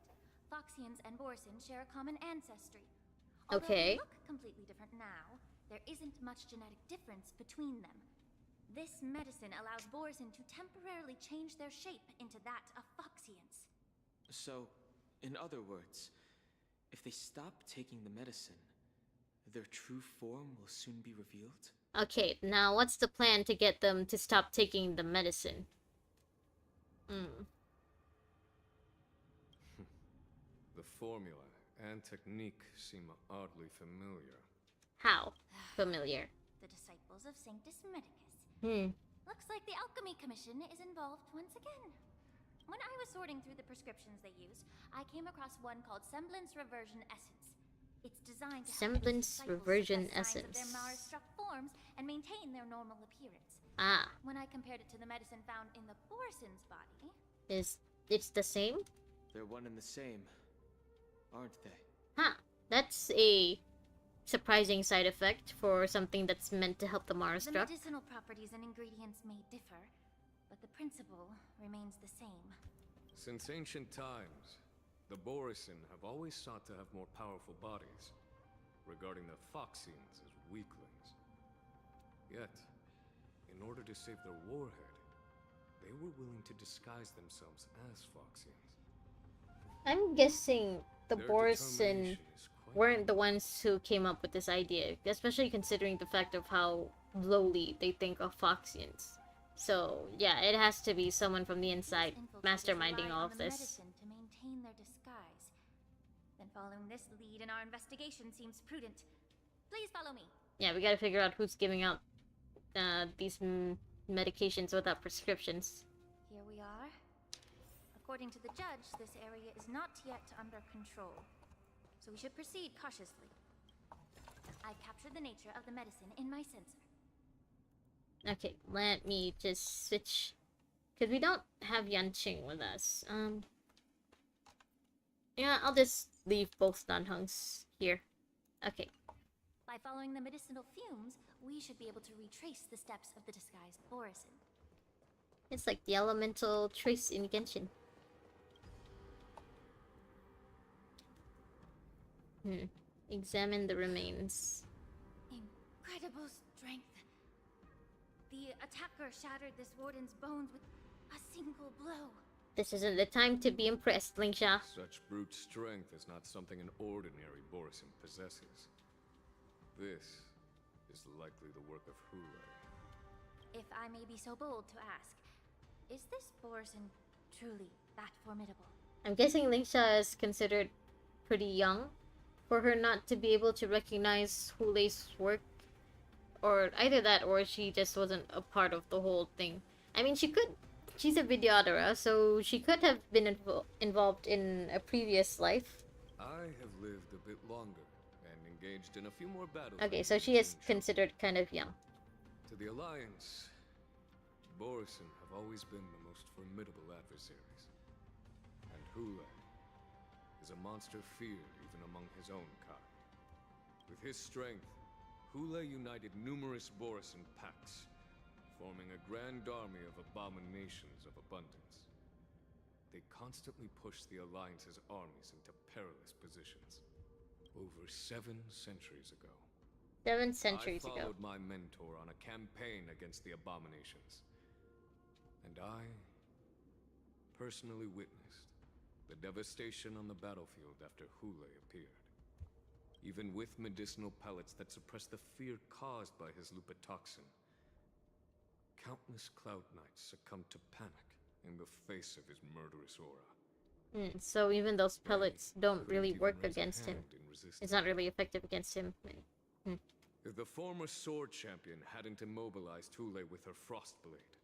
Foxians and Borisin share a common ancestry. Okay. Although they look completely different now, there isn't much genetic difference between them. This medicine allows Borisin to temporarily change their shape into that of Foxians. So, in other words, if they stop taking the medicine, their true form will soon be revealed? Okay, now what's the plan to get them to stop taking the medicine? The formula and technique seem oddly familiar. How familiar? The disciples of Sanctus Medicus. Looks like the Alchemy Commission is involved once again. When I was sorting through the prescriptions they used, I came across one called Semblance Reversion Essence. It's designed to help Semblance Reversion Essence. of their Mara-struck forms and maintain their normal appearance. Ah. When I compared it to the medicine found in the Borisin's body... It's the same? They're one and the same, aren't they? Huh. That's a surprising side effect for something that's meant to help the Mara-struck. The medicinal properties and ingredients may differ, but the principle remains the same. Since ancient times, the Borisin have always sought to have more powerful bodies, regarding the Foxians as weaklings. Yet, in order to save their warhead, they were willing to disguise themselves as Foxians. I'm guessing the Borisin weren't the ones who came up with this idea, especially considering the fact of how lowly they think of Foxians. So, yeah, it has to be someone from the inside masterminding all of this. Medicine to maintain their disguise. Then following this lead in our investigation seems prudent. Please follow me. Yeah, we gotta figure out who's giving out these medications without prescriptions. Here we are. According to the judge, this area is not yet under control, so we should proceed cautiously. I've captured the nature of the medicine in my sensor. Okay, let me just switch, because we don't have Yanqing with us. Yeah, I'll just leave both Nanhungs here. Okay. By following the medicinal fumes, we should be able to retrace the steps of the disguised Borisin. It's like the elemental trace in Genshin. Examine the remains. Incredible strength. The attacker shattered this warden's bones with a single blow. This isn't the time to be impressed, Lingsha. Such brute strength is not something an ordinary Borisin possesses. This is likely the work of Hule. If I may be so bold to ask, is this Borisin truly that formidable? I'm guessing Lingsha is considered pretty young for her not to be able to recognize Hule's work. Or either that, or she just wasn't a part of the whole thing. I mean, she's a Vidyadhara, so she could have been involved in a previous life. I have lived a bit longer and engaged in a few more battles. Okay, so she is considered kind of young. To the Alliance, Borisin have always been the most formidable adversaries. And Hule is a monster feared even among his own kind. With his strength, Hule united numerous Borisin packs, forming a grand army of abominations of abundance. They constantly push the Alliance's armies into perilous positions. Over 7 centuries ago. 7 centuries ago. I followed my mentor on a campaign against the abominations. And I personally witnessed the devastation on the battlefield after Hule appeared. Even with medicinal pellets that suppress the fear caused by his lupitoxin, countless Cloud Knights succumbed to panic in the face of his murderous aura. So even those pellets don't really work against him. It's not really effective against him. If the former sword champion hadn't immobilized Hule with her frost blade,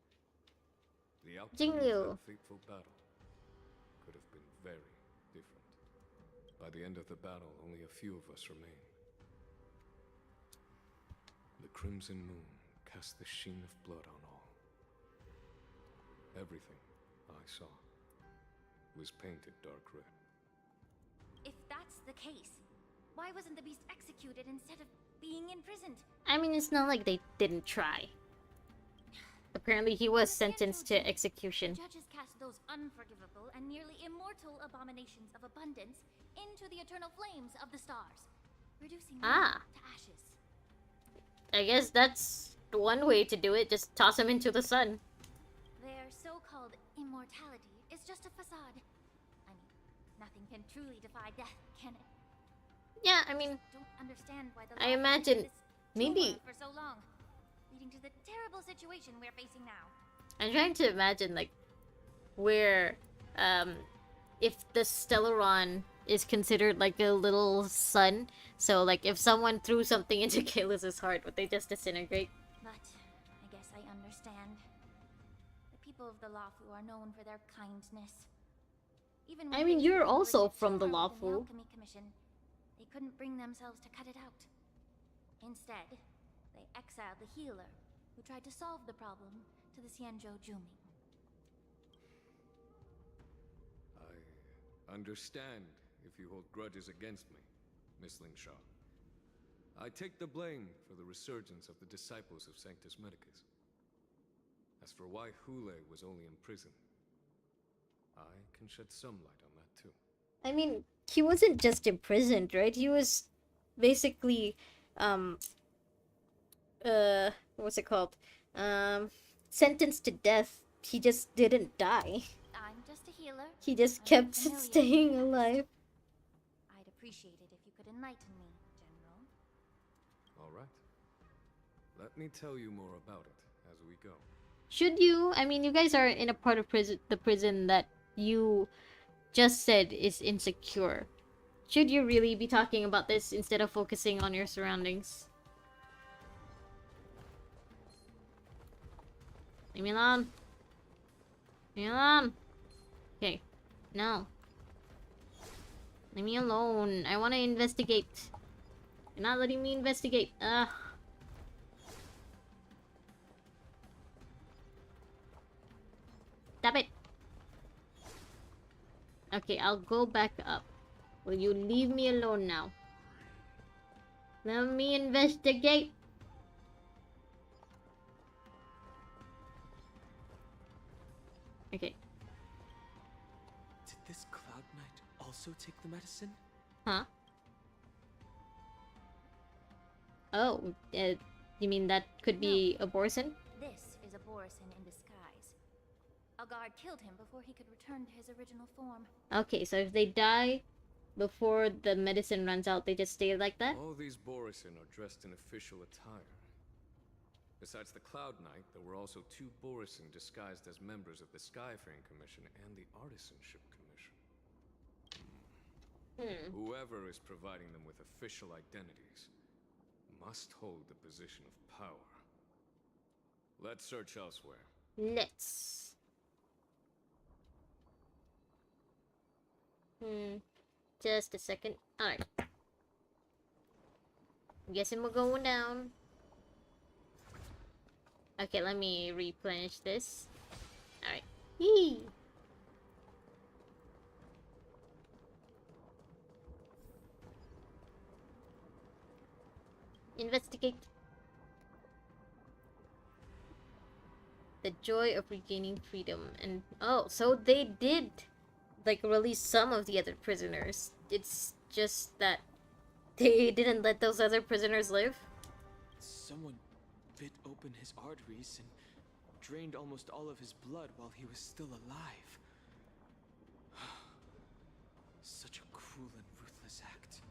the outcome of that fateful battle could have been very different. By the end of the battle, only a few of us remained. The crimson moon cast the sheen of blood on all. Everything I saw was painted dark red. If that's the case, why wasn't the beast executed instead of being imprisoned? I mean, it's not like they didn't try. Apparently he was sentenced to execution. The judges cast those unforgivable and nearly immortal abominations of abundance into the eternal flames of the stars, reducing them to ashes. I guess that's one way to do it, just toss them into the sun. Their so-called immortality is just a facade. I mean, nothing can truly defy death, can it? Yeah, I mean, don't understand why the I imagine maybe for so long, leading to the terrible situation we're facing now. I'm trying to imagine like where if the Stellaron is considered like a little sun, so like if someone threw something into Kaelus's heart, would they just disintegrate? But I guess I understand. The people of the Lawfu are known for their kindness. Even when I mean, you're also from the the Lawfu. Alchemy Commission, they couldn't bring themselves to cut it out. Instead, they exiled the healer, who tried to solve the problem, to the Xianzhou Juming. I understand if you hold grudges against me, Miss Lingsha. I take the blame for the resurgence of the disciples of Sanctus Medicus. As for why Hule was only in prison, I can shed some light on that too. I mean, he wasn't just imprisoned, right? He was basically, what's it called? Sentenced to death. He just didn't die. I'm just a healer. He just kept staying alive. I'd appreciate it if you could enlighten me, General. All right. Let me tell you more about it as we go. Should you? I mean, you guys are in a part of the prison that you just said is insecure. Should you really be talking about this instead of focusing on your surroundings? Leave me alone. Leave me alone. Okay. No. Leave me alone. I want to investigate. You're not letting me investigate. Ugh. Stop it. Okay, I'll go back up. Will you leave me alone now? Let me investigate. Okay. Did this Cloud Knight also take the medicine? Huh? Oh, you mean that could be a Borson? This is a Borison in disguise. A guard killed him before he could return to his original form. Okay, so if they die before the medicine runs out, they just stay like that? All these Borison are dressed in official attire. Besides the Cloud Knight, there were also 2 Borison disguised as members of the Skyfaring Commission and the Artisanship Commission. Whoever is providing them with official identities must hold the position of power. Let's search elsewhere. Let's. Just a second. Alright. Guessing we're going down. Okay, let me replenish this. Alright. Yee! Investigate. The joy of regaining freedom. And oh, so they did like release some of the other prisoners. It's just that they didn't let those other prisoners live. Someone bit open his arteries and drained almost all of his blood while he was still alive. Such a cruel and ruthless act.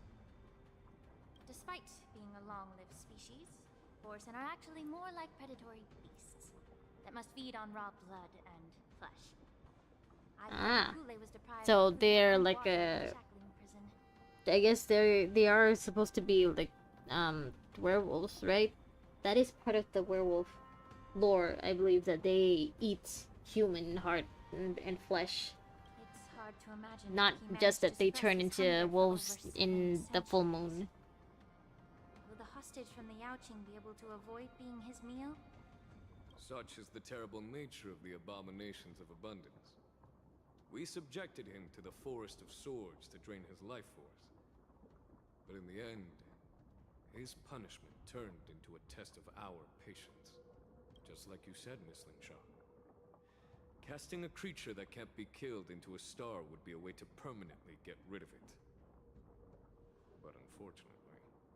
Despite being a long-lived species, Borson are actually more like predatory beasts that must feed on raw blood and flesh. So they're like a... I guess they are supposed to be like werewolves, right? That is part of the werewolf lore, I believe, that they eat human heart and flesh. It's hard to imagine. Not just that they turn into wolves in the full moon. Will the hostage from the Yaoqing be able to avoid being his meal? Such is the terrible nature of the abominations of abundance. We subjected him to the Forest of Swords to drain his life force. But in the end, his punishment turned into a test of our patience. Just like you said, Miss Linshaw. Casting a creature that can't be killed into a star would be a way to permanently get rid of it. But unfortunately...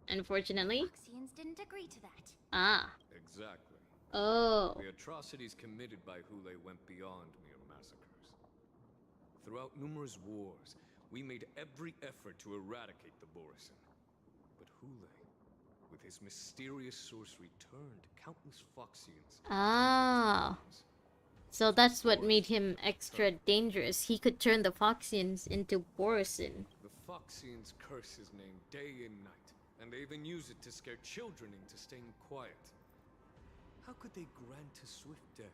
Unfortunately? Foxians didn't agree to that. Ah. Exactly. Oh. The atrocities committed by Hule went beyond mere massacres. Throughout numerous wars, we made every effort to eradicate the Borison. But Hule, with his mysterious sorcery, turned countless Foxians. Ah. So that's what made him extra dangerous. He could turn the Foxians into Borison. The Foxians curse his name day and night, and they even use it to scare children into staying quiet. How could they grant a swift death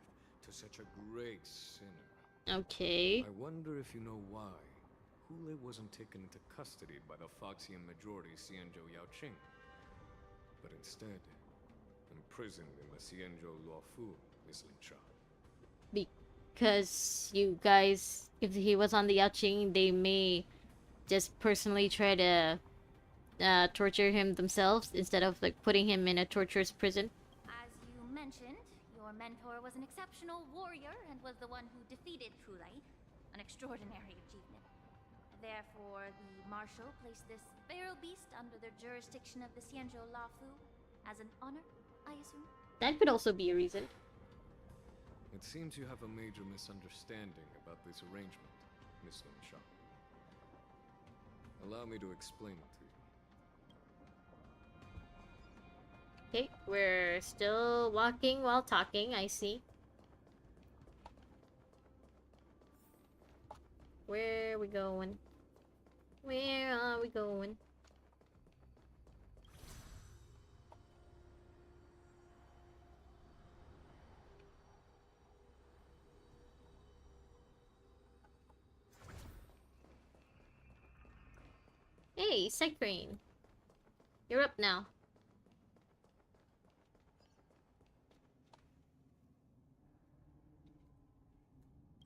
to such a great sinner? Okay. I wonder if you know why Hule wasn't taken into custody by the Foxian majority Xianzhou Yaoqing, but instead imprisoned in the Xianzhou Luofu, Miss Linshaw. Because you guys, if he was on the Yaoqing, they may just personally try to torture him themselves instead of like putting him in a torturous prison. As you mentioned, your mentor was an exceptional warrior and was the one who defeated Hule, an extraordinary achievement. Therefore, the Marshal placed this feral beast under the jurisdiction of the Xianzhou Luofu as an honor, I assume? That could also be a reason. It seems you have a major misunderstanding about this arrangement, Miss Linshaw. Allow me to explain it to you. Okay, we're still walking while talking, I see. Where are we going? Where are we going? Hey, Cycrane. You're up now.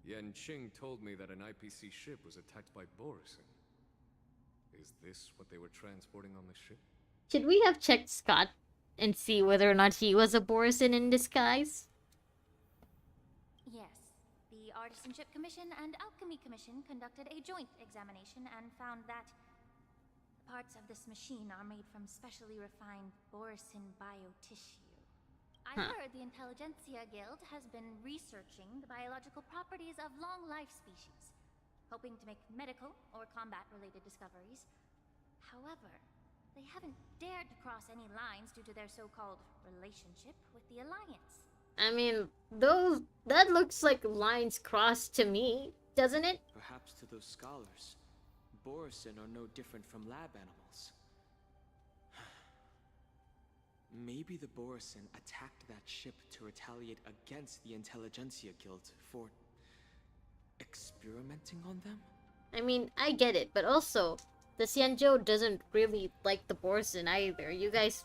Yan Qing told me that an IPC ship was attacked by Borison. Is this what they were transporting on the ship? Should we have checked Scott and see whether or not he was a Borison in disguise? Yes. The Artisanship Commission and Alchemy Commission conducted a joint examination and found that parts of this machine are made from specially refined Borison biotissue. I heard the Intelligentsia Guild has been researching the biological properties of long-life species, hoping to make medical or combat-related discoveries. However, they haven't dared to cross any lines due to their so-called relationship with the Alliance. I mean, that looks like lines crossed to me, doesn't it? Perhaps to those scholars, Borison are no different from lab animals. Maybe the Borison attacked that ship to retaliate against the Intelligentsia Guild for experimenting on them? I mean, I get it, but also, the Xianzhou doesn't really like the Borison either. You guys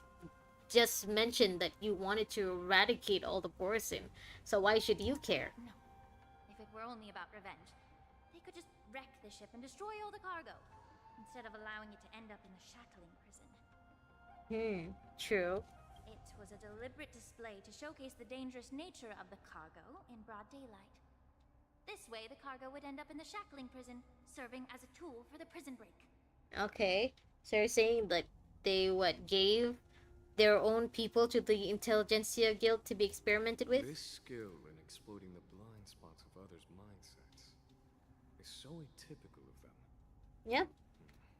just mentioned that you wanted to eradicate all the Borison, so why should you care? No. If it were only about revenge, they could just wreck the ship and destroy all the cargo, instead of allowing it to end up in the shackling prison. True. It was a deliberate display to showcase the dangerous nature of the cargo in broad daylight. This way, the cargo would end up in the shackling prison, serving as a tool for the prison break. Okay, so you're saying that they, gave their own people to the Intelligentsia Guild to be experimented with? This skill in exploiting the blind spots of others' mindsets is so atypical of them. Yeah.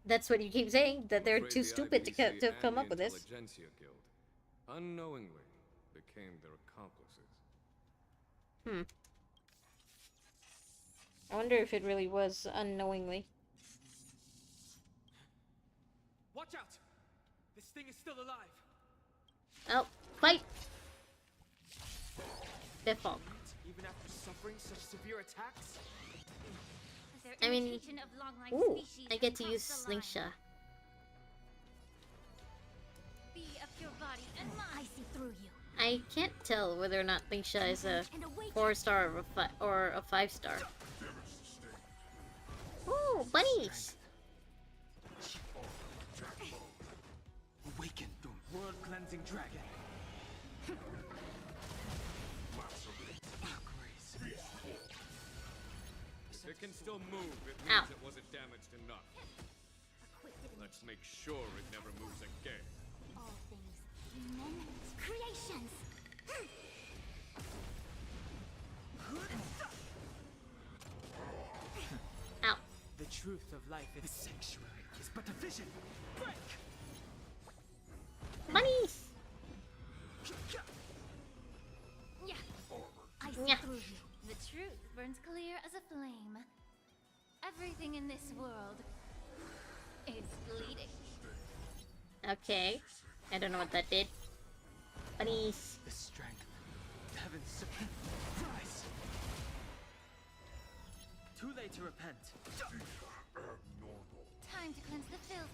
That's what you keep saying, that they're too stupid to have come up with this. Intelligentsia Guild unknowingly became their accomplices. I wonder if it really was unknowingly. Watch out! This thing is still alive! Oh, fight! Default. Even after suffering such severe attacks? I mean, ooh, I get to use slingshot. Be of your body and I see through you. I can't tell whether or not slingshot is a 4-star or a 5-star. Ooh, bunnies! Awaken the world-cleansing dragon! If it can still move, it Ow. means it wasn't damaged enough. Let's make sure it never moves again. All things human creations. Ow. The truth of life in the sanctuary is but a vision. Break! Bunnies! Yeah. I see Yeah. through you. The truth burns clear as a flame. Everything in this world is bleeding. Okay. I don't know what that did. Bunnies. The strength of heaven's supreme rise. Too late to repent. Time to cleanse the filth.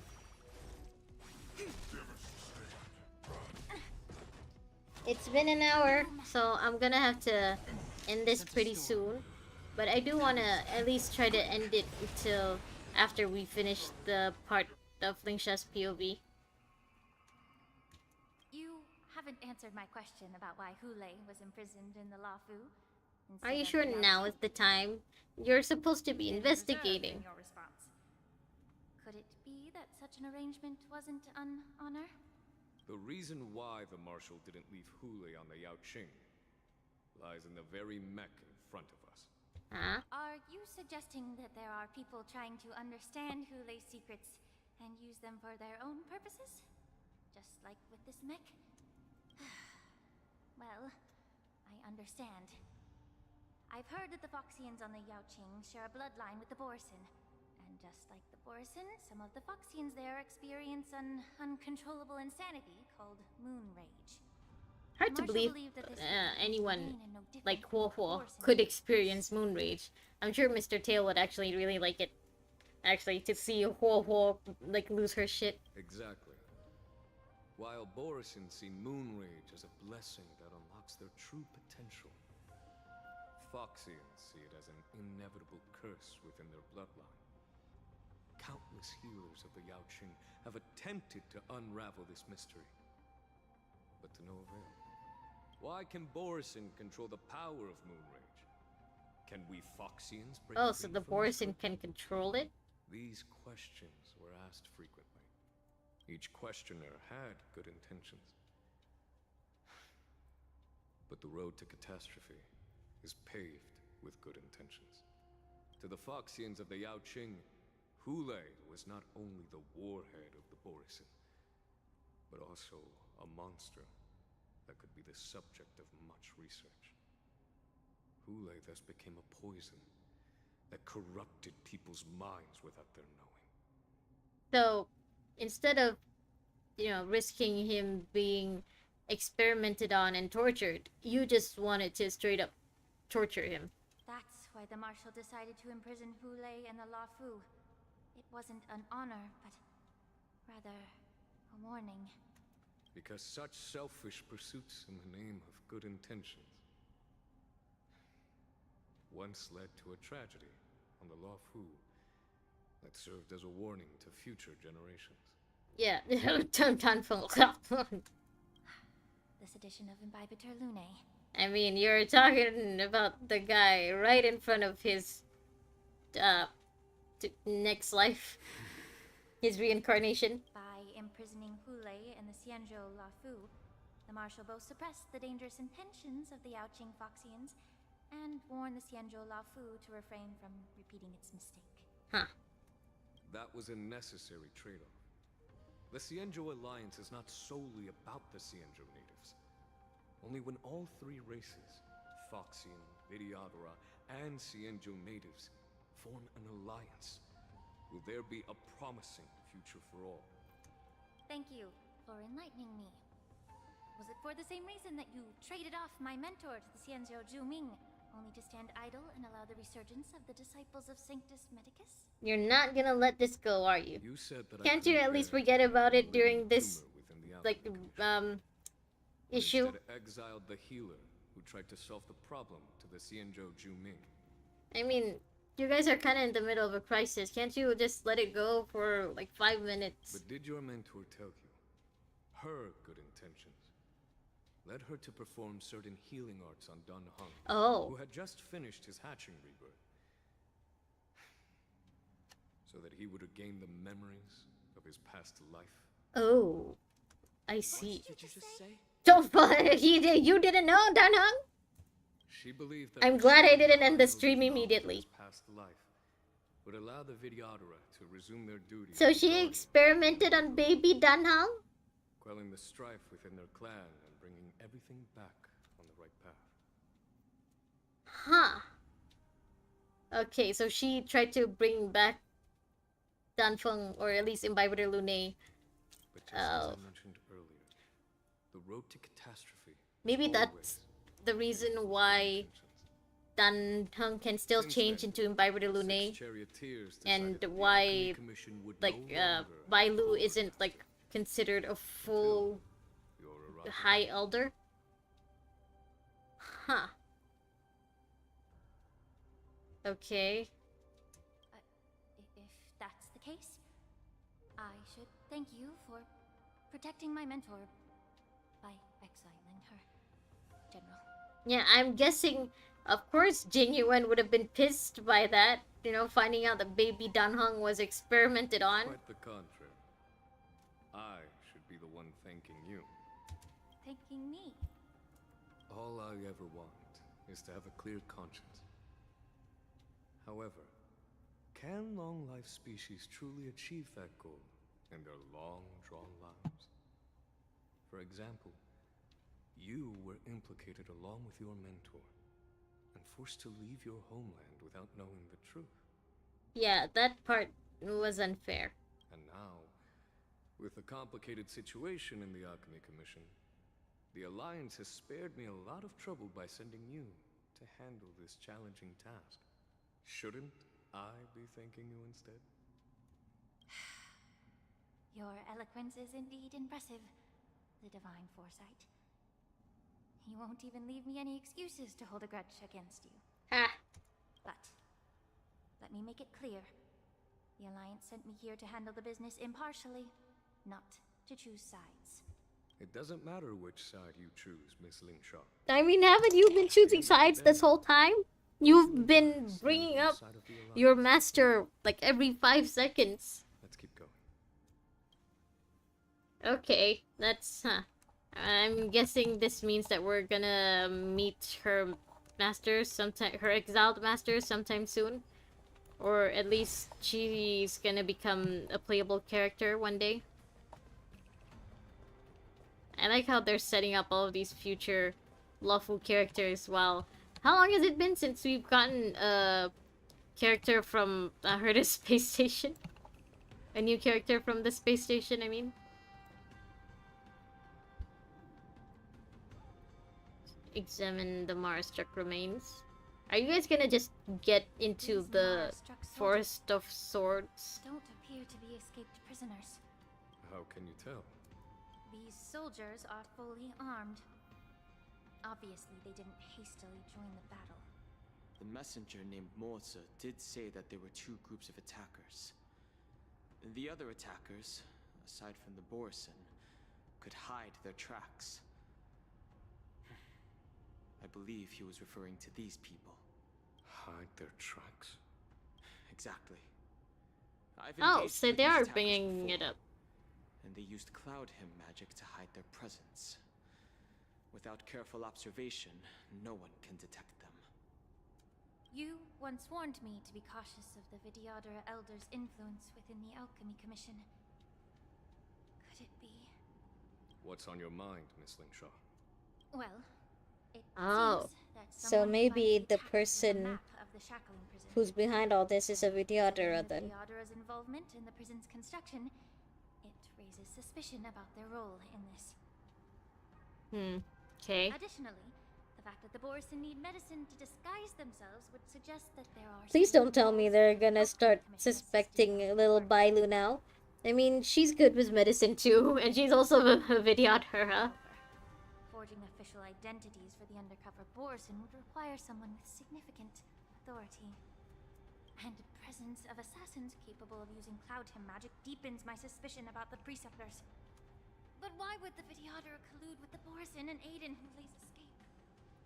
It's been an hour, so I'm gonna have to end this pretty soon. But I do want to at least try to end it until after we finish the part of Lingsha's POV. You haven't answered my question about why Hule was imprisoned in the Lafu. Are you sure now is the time? You're supposed to be investigating. Your response. Could it be that such an arrangement wasn't an honor? The reason why the Marshal didn't leave Hule on the Yaoqing lies in the very mech in front of us. Huh? Are you suggesting that there are people trying to understand Hule's secrets and use them for their own purposes? Just like with this mech? Well, I understand. I've heard that the Foxians on the Yaoqing share a bloodline with the Borison. And just like the Borison, some of the Foxians there experience an uncontrollable insanity called moon rage. Hard to believe anyone like Huo Huo could experience moon rage. I'm sure Mr. Tail would actually really like it. actually, to see Huo like lose her shit. Exactly. While Borisin see Moonrage as a blessing that unlocks their true potential, Foxians see it as an inevitable curse within their bloodline. Countless healers of the Yaoqing have attempted to unravel this mystery, but to no avail. Why can Borisin control the power of Moonrage? Can we Foxians break Oh, it so in the from Borisin can control it? These questions were asked frequently. Each questioner had good intentions. But the road to catastrophe is paved with good intentions. To the Foxians of the Yaoqing, Hulei was not only the warhead of the Borisin, but also a monster that could be the subject of much research. Hulei thus became a poison that corrupted people's minds without their knowing. So, instead of, risking him being experimented on and tortured, you just wanted to straight up torture him. That's why the Marshal decided to imprison Hulei and the Lafu. It wasn't an honor, but rather a warning. Because such selfish pursuits in the name of good intentions once led to a tragedy on the Lafu that served as a warning to future generations. Yeah, This edition of Imbibitor Lunae. I mean, you're talking about the guy right in front of his next life. His reincarnation. By imprisoning Hulei and the Xianzhou Lafu, the Marshal both suppressed the dangerous intentions of the Yaoqing Foxians and warned the Xianzhou Lafu to refrain from repeating its mistake. Huh. That was a necessary trade-off. The Xianzhou alliance is not solely about the Xianzhou natives. Only when all three races, Foxian, Vidyadhara, and Xianzhou natives, form an alliance, will there be a promising future for all. Thank you for enlightening me. Was it for the same reason that you traded off my mentor to the Xianzhou Zhuming, only to stand idle and allow the resurgence of the disciples of Sanctus Medicus? You're not gonna let this go, are you? You said that Can't you at least forget about it during this, issue? Instead exiled the healer who tried to solve the problem to the Xianzhou Zhuming. I mean, you guys are kind of in the middle of a crisis. Can't you just let it go for like 5 minutes? But did your mentor tell you her good intentions led her to perform certain healing arts on Dan Heng, who had just finished his hatching rebirth, so that he would regain the memories of his past life? Oh, I see. What did you just say? Don't you didn't know, Dan Heng? She believed that I'm glad I didn't end the stream immediately. Past life would allow the Vidyadhara to resume their duties. So she experimented on baby Dan Heng? Quelling the strife within their clan and bringing everything back on the right path. Huh. Okay, so she tried to bring back Danfeng, or at least Imbibitor Lunae. But just as I mentioned earlier, the road to catastrophe. Maybe that's the reason why Dan Heng can still change into Imbibitor Lunae, and why Bai Lu isn't like considered a full High Elder. Huh. Okay. If that's the case, I should thank you for protecting my mentor by exiling her, General. Yeah, I'm guessing, of course, Genuine would have been pissed by that, finding out that baby Dan Heng was experimented on. Quite the contrary. I should be the one thanking you. Thanking me? All I ever want is to have a clear conscience. However, can long-life species truly achieve that goal in their long-drawn lives? For example, you were implicated along with your mentor and forced to leave your homeland without knowing the truth. Yeah, that part was unfair. And now, with the complicated situation in the Alchemy Commission, the Alliance has spared me a lot of trouble by sending you to handle this challenging task. Shouldn't I be thanking you instead? Your eloquence is indeed impressive, the divine foresight. You won't even leave me any excuses to hold a grudge against you. Ah. But let me make it clear. The Alliance sent me here to handle the business impartially, not to choose sides. It doesn't matter which side you choose, Miss Lingshaw. I mean, haven't you been choosing sides this whole time? You've been bringing up your master like every 5 seconds. Let's keep going. Okay, that's I'm guessing this means that we're gonna meet her master sometime, her exiled master sometime soon. Or at least she's gonna become a playable character one day. I like how they're setting up all of these future lawful characters. Well, how long has it been since we've gotten a character from Herta's space station? A new character from the space station, I mean. Examine the Mara-struck remains. Are you guys gonna just get into the Forest of Swords? Don't appear to be escaped prisoners. How can you tell? These soldiers are fully armed. Obviously, they didn't hastily join the battle. The messenger named Morza did say that there were 2 groups of attackers. The other attackers, aside from the Borison, could hide their tracks. I believe he was referring to these people. Hide their tracks? Exactly. Oh, so they are bringing it up. And they used cloud hymn magic to hide their presence. Without careful observation, no one can detect them. You once warned me to be cautious of the Vidyadhara Elder's influence within the Alchemy Commission. Could it be? What's on your mind, Miss Lingshaw? Well, it Oh, seems that so someone maybe provided the a person map of the shackling prison. who's behind all this is a Vidyadhara Given then. the Vidyadhara's involvement in the prison's construction, it raises suspicion about their role in this. Okay. Additionally, the fact that the Borison need medicine to disguise themselves would suggest that there are. Please don't tell me they're gonna start suspecting little Bailu now. I mean, she's good with medicine too, and she's also a Vidyadhara. Forging official identities for the undercover Borison would require someone with significant authority. And the presence of assassins capable of using cloud hymn magic deepens my suspicion about the Preceptors. But why would the Vidyadhara collude with the Borison and aid in Hule's escape?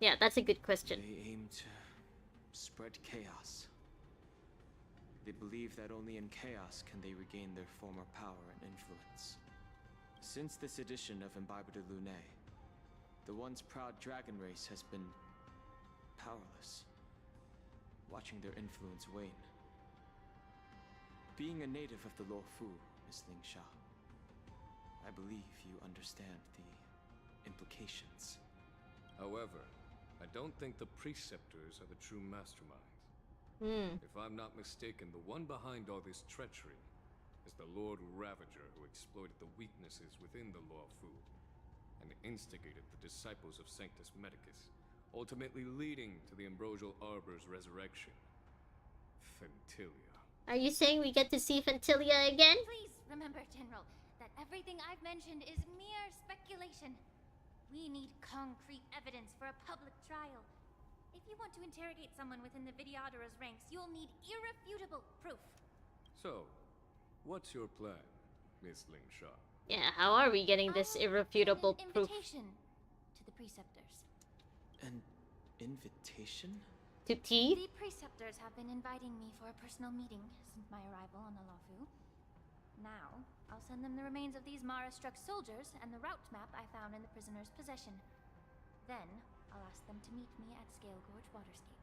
Yeah, that's a good question. They aim to spread chaos. They believe that only in chaos can they regain their former power and influence. Since this edition of Imbibe de Lune, the once proud dragon race has been powerless, watching their influence wane. Being a native of the Luofu, Miss Lingsha, I believe you understand the implications. However, I don't think the Preceptors are the true masterminds. If I'm not mistaken, the one behind all this treachery is the Lord Ravager who exploited the weaknesses within the Luofu and instigated the disciples of Sanctus Medicus, ultimately leading to the Ambrosial Arbor's resurrection. Fentilia. Are you saying we get to see Fentilia again? Please remember, General, that everything I've mentioned is mere speculation. We need concrete evidence for a public trial. If you want to interrogate someone within the Vidyadhara's ranks, you'll need irrefutable proof. So, what's your plan, Miss Lingshaw? Yeah, how are we getting this irrefutable An proof? invitation to the Preceptors. An invitation? To tea? The Preceptors have been inviting me for a personal meeting since my arrival on the Luofu. Now, I'll send them the remains of these Mara-struck soldiers and the route map I found in the prisoner's possession. Then, I'll ask them to meet me at Scale Gorge Waterscape.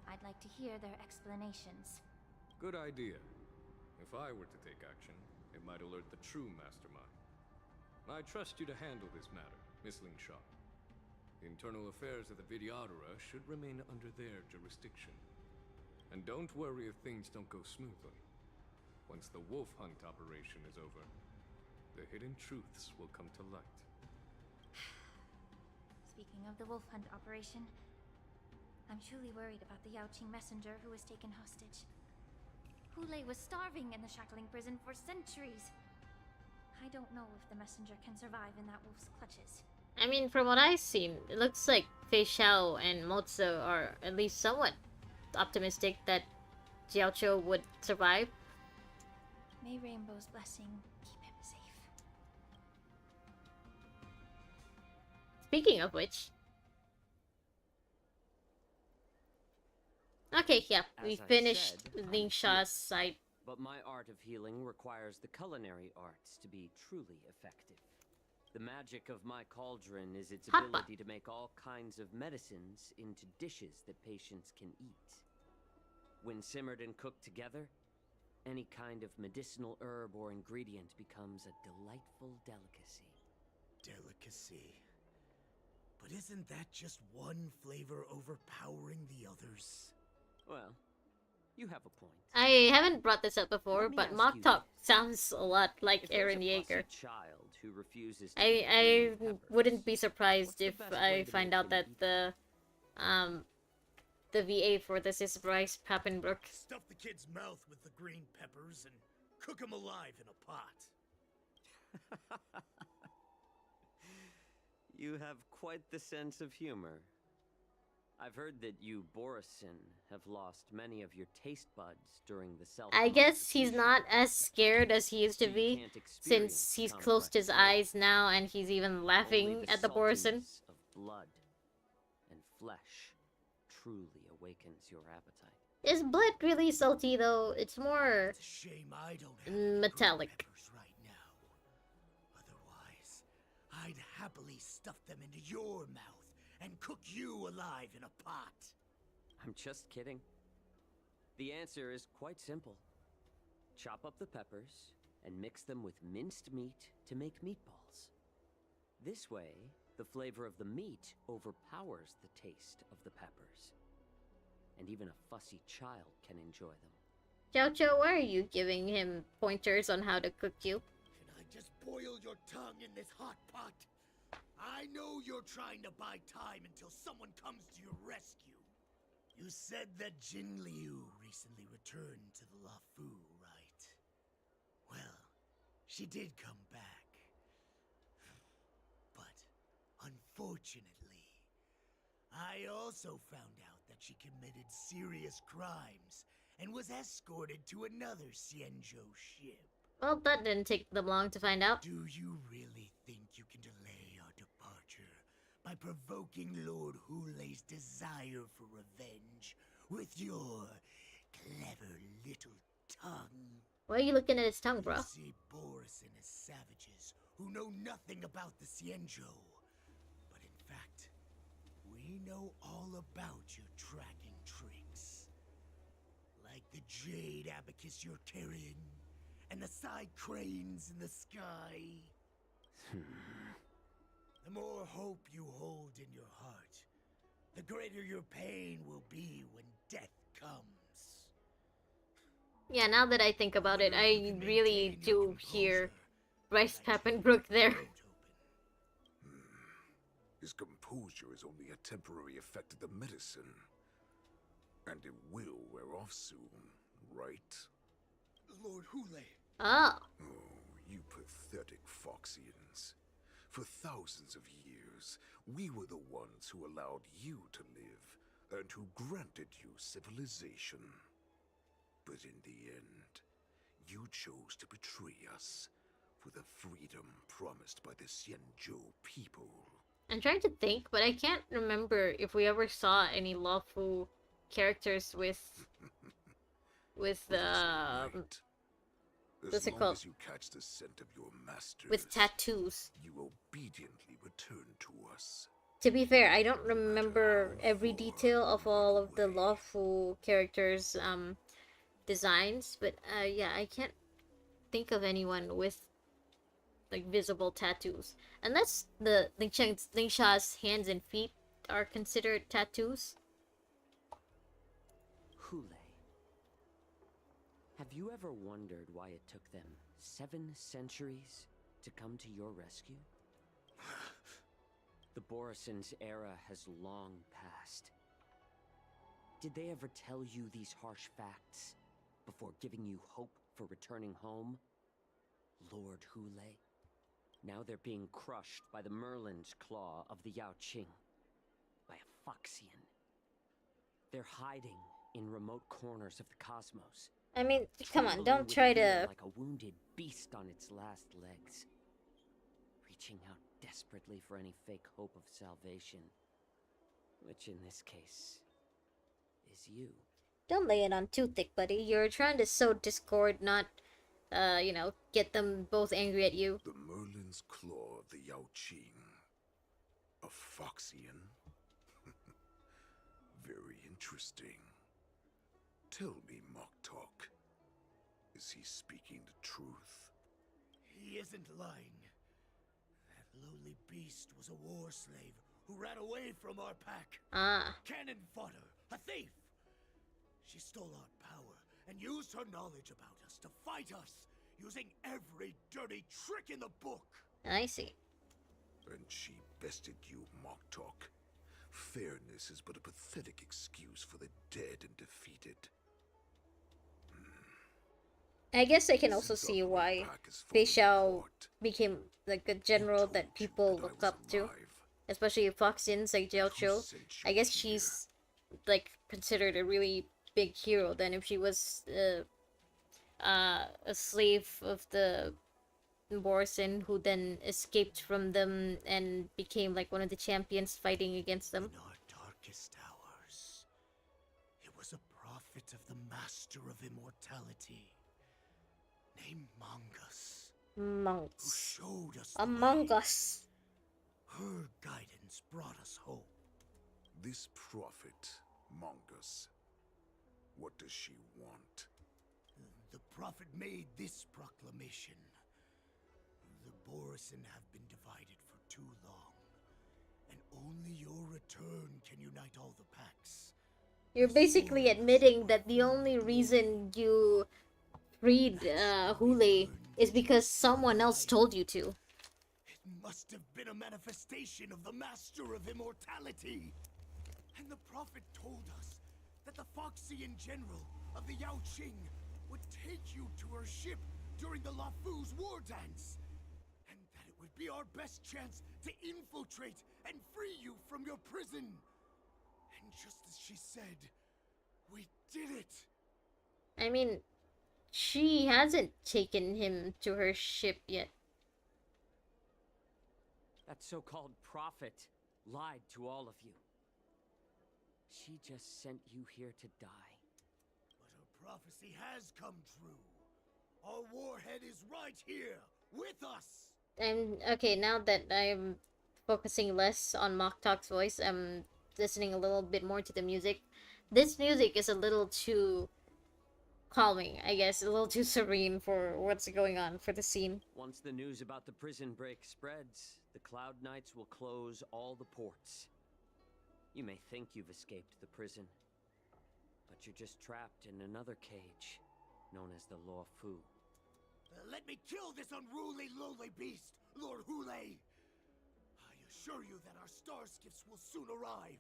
I'd like to hear their explanations. Good idea. If I were to take action, it might alert the true mastermind. I trust you to handle this matter, Miss Lingshaw. The internal affairs of the Vidyadhara should remain under their jurisdiction. And don't worry if things don't go smoothly. Once the wolf hunt operation is over, the hidden truths will come to light. Speaking of the wolf hunt operation, I'm truly worried about the Yaoqing messenger who was taken hostage. Hule was starving in the shackling prison for centuries. I don't know if the messenger can survive in that wolf's clutches. I mean, from what I've seen, it looks like Fei Xiao and Mozo are at least somewhat optimistic that Jiaoqiu would survive. May Rainbow's blessing keep him safe. Speaking of which... Okay, yeah, we finished Lingsha's side. But my art of healing requires the culinary arts to be truly effective. The magic of my cauldron is its ability to make all kinds of medicines into dishes that patients can eat. When simmered and cooked together, any kind of medicinal herb or ingredient becomes a delightful delicacy. Delicacy. But isn't that just one flavor overpowering the others? Well, you have a point. I haven't brought this up before, but Mop Top sounds a lot like Eren Yeager. Child who refuses to I wouldn't be surprised if I find out that the VA for this is Bryce Papenbrook. Stuff the kid's mouth with the green peppers and cook him alive in a pot. You have quite the sense of humor. I've heard that you, Borisin, have lost many of your taste buds during the self. I guess he's not as scared as he used to be, since he's closed his eyes now and he's even laughing at the Borisin. Of blood and flesh truly awakens your appetite. Is blood really salty though? It's more It's a shame I don't have metallic. right now. Otherwise, I'd happily stuff them into your mouth and cook you alive in a pot. I'm just kidding. The answer is quite simple. Chop up the peppers and mix them with minced meat to make meatballs. This way, the flavor of the meat overpowers the taste of the peppers. And even a fussy child can enjoy them. Jiaoqiu, why are you giving him pointers on how to cook you? Can I just boil your tongue in this hot pot? I know you're trying to buy time until someone comes to your rescue. You said that Jin Liu recently returned to the Luofu, right? Well, she did come back. But, unfortunately, I also found out that she committed serious crimes and was escorted to another Xianzhou ship. Well, that didn't take them long to find out. Do you really think you can delay our departure by provoking Lord Hulei's desire for revenge with your clever little tongue? Why are you looking at his tongue, bro? You see Borisin as savages who know nothing about the Xianzhou. But in fact, we know all about your tracking tricks. Like the jade abacus you're carrying, and the side cranes in the sky. The more hope you hold in your heart, the greater your pain will be when death comes. Yeah, now that I think about it, I really do hear Bryce Papenbrook there. His composure is only a temporary effect of the medicine. And it will wear off soon, right? Lord Hulei. Oh. Oh, you pathetic Foxians. For thousands of years, we were the ones who allowed you to live, and who granted you civilization. But in the end, you chose to betray us for the freedom promised by the Xianzhou people. I'm trying to think, but I can't remember if we ever saw any lawful characters with what's it called? As you catch the scent of your masters, with tattoos. You obediently return to us. To be fair, I don't remember every detail of all of the lawful characters' designs, but yeah, I can't think of anyone with like visible tattoos, unless the Lingsha's hands and feet are considered tattoos. Hulei. Have you ever wondered why it took them 7 centuries to come to your rescue? The Borisin's era has long passed. Did they ever tell you these harsh facts before giving you hope for returning home, Lord Hulei? Now they're being crushed by the Merlin's claw of the Yao Qing. By a Foxian. They're hiding in remote corners of the cosmos. I mean, come on, Trembling don't with try fear to... like a wounded beast on its last legs. Reaching out desperately for any fake hope of salvation. Which in this case is you. Don't lay it on too thick, buddy. You're trying to sow discord, not, you know, get them both angry at you. The Merlin's claw of the Yao Qing. A Foxian? Very interesting. Tell me, Moktok. Is he speaking the truth? He isn't lying. That lowly beast was a war slave who ran away from our pack. Ah. Cannon fodder, a thief. She stole our power and used her knowledge about us to fight us, using every dirty trick in the book. I see. And she bested you, Moktok. Fairness is but a pathetic excuse for the dead and defeated. I guess I can also see why Fei Xiao became like a general that people look up to. Especially Foxians like Jiao Qiu. I guess she's like considered a really big hero than if she was a slave of the Borson who then escaped from them and became like one of the champions fighting against them. In our darkest hours, it was a prophet of the Master of Immortality named Mongus. Monks. Who showed us Among Us. Her guidance brought us hope. This prophet, Mongus, what does she want? The prophet made this proclamation. The Borison have been divided for too long, and only your return can unite all the packs. You're basically admitting that the only reason you freed Hule is because someone else told you to. It must have been a manifestation of the Master of Immortality. And the prophet told us that the Foxian general of the Yao Qing would take you to her ship during the Lafu's war dance. And that it would be our best chance to infiltrate and free you from your prison. And just as she said, we did it. I mean, she hasn't taken him to her ship yet. That so-called prophet lied to all of you. She just sent you here to die. But her prophecy has come true. Our warhead is right here, with us! Okay, now that I'm focusing less on Moktok's voice, I'm listening a little bit more to the music. This music is a little too calming, I guess, a little too serene for what's going on for the scene. Once the news about the prison break spreads, the Cloud Knights will close all the ports. You may think you've escaped the prison, but you're just trapped in another cage, known as the Law Fu. Let me kill this unruly, lowly beast, Lord Hule! I assure you that our star skiffs will soon arrive.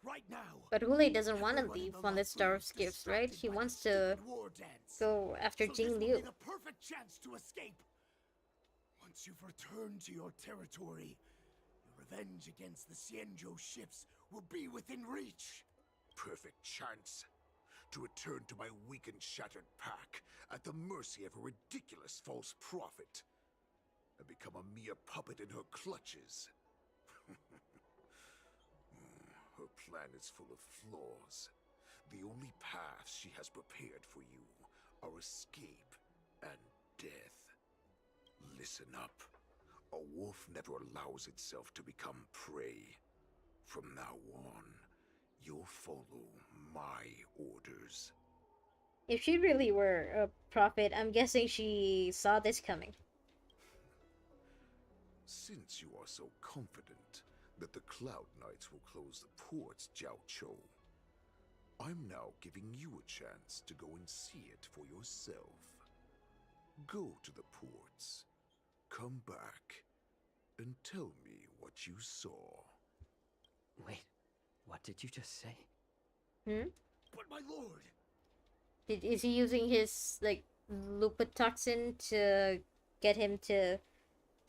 Right now. But Hule doesn't want to leave on the Star of Skiffs, right? He wants to go after Jing Liu. The perfect chance to escape. Once you've returned to your territory, your revenge against the Xianzhou ships will be within reach. Perfect chance to return to my weak and shattered pack at the mercy of a ridiculous false prophet and become a mere puppet in her clutches. Her plan is full of flaws. The only paths she has prepared for you are escape and death. Listen up. A wolf never allows itself to become prey. From now on, you'll follow my orders. If she really were a prophet, I'm guessing she saw this coming. Since you are so confident that the Cloud Knights will close the ports, Jiao Qiu, I'm now giving you a chance to go and see it for yourself. Go to the ports, come back, and tell me what you saw. Wait, what did you just say? But my lord! Is he using his, like, lupotoxin to get him to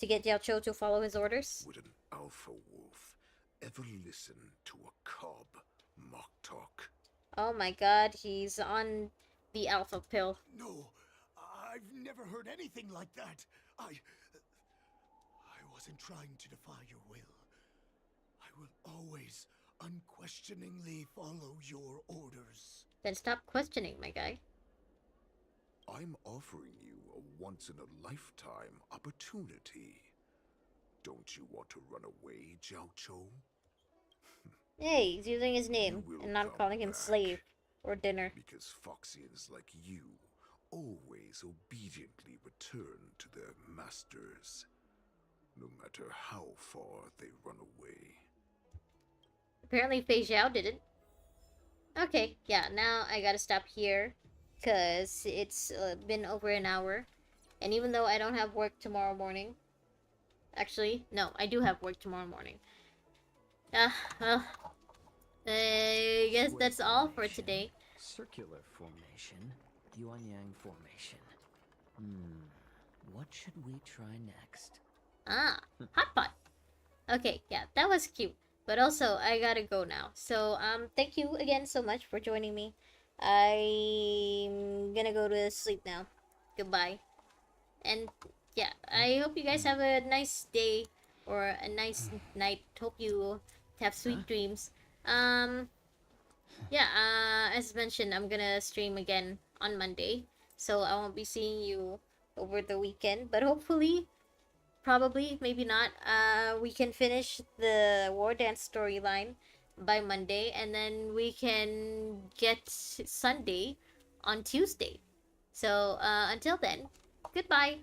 to get Yao Cho to follow his orders? Would an alpha wolf ever listen to a cub mock talk? Oh my god, he's on the alpha pill. No, I've never heard anything like that. I wasn't trying to defy your will. I will always unquestioningly follow your orders. Then stop questioning, my guy. I'm offering you a once-in-a-lifetime opportunity. Don't you want to run away, Jiao Cho? Hey, he's using his name and not calling him slave or dinner. Because Foxians like you always obediently return to their masters, no matter how far they run away. Apparently Fei Zhao didn't. Okay, yeah, now I gotta stop here, because it's been over an hour. And even though I don't have work tomorrow morning... Actually, no, I do have work tomorrow morning. Well, I guess that's all for today. Circular formation, Yuan-Yang formation. What should we try next? Ah, hot pot. Okay, yeah, that was cute. But also, I gotta go now. So, thank you again so much for joining me. I'm gonna go to sleep now. Goodbye. And, yeah, I hope you guys have a nice day or a nice night. Hope you have sweet dreams. Yeah, as mentioned, I'm gonna stream again on Monday. So, I won't be seeing you over the weekend. But hopefully... Probably, maybe not. We can finish the War Dance storyline by Monday, and then we can get Sunday on Tuesday. So, until then, goodbye.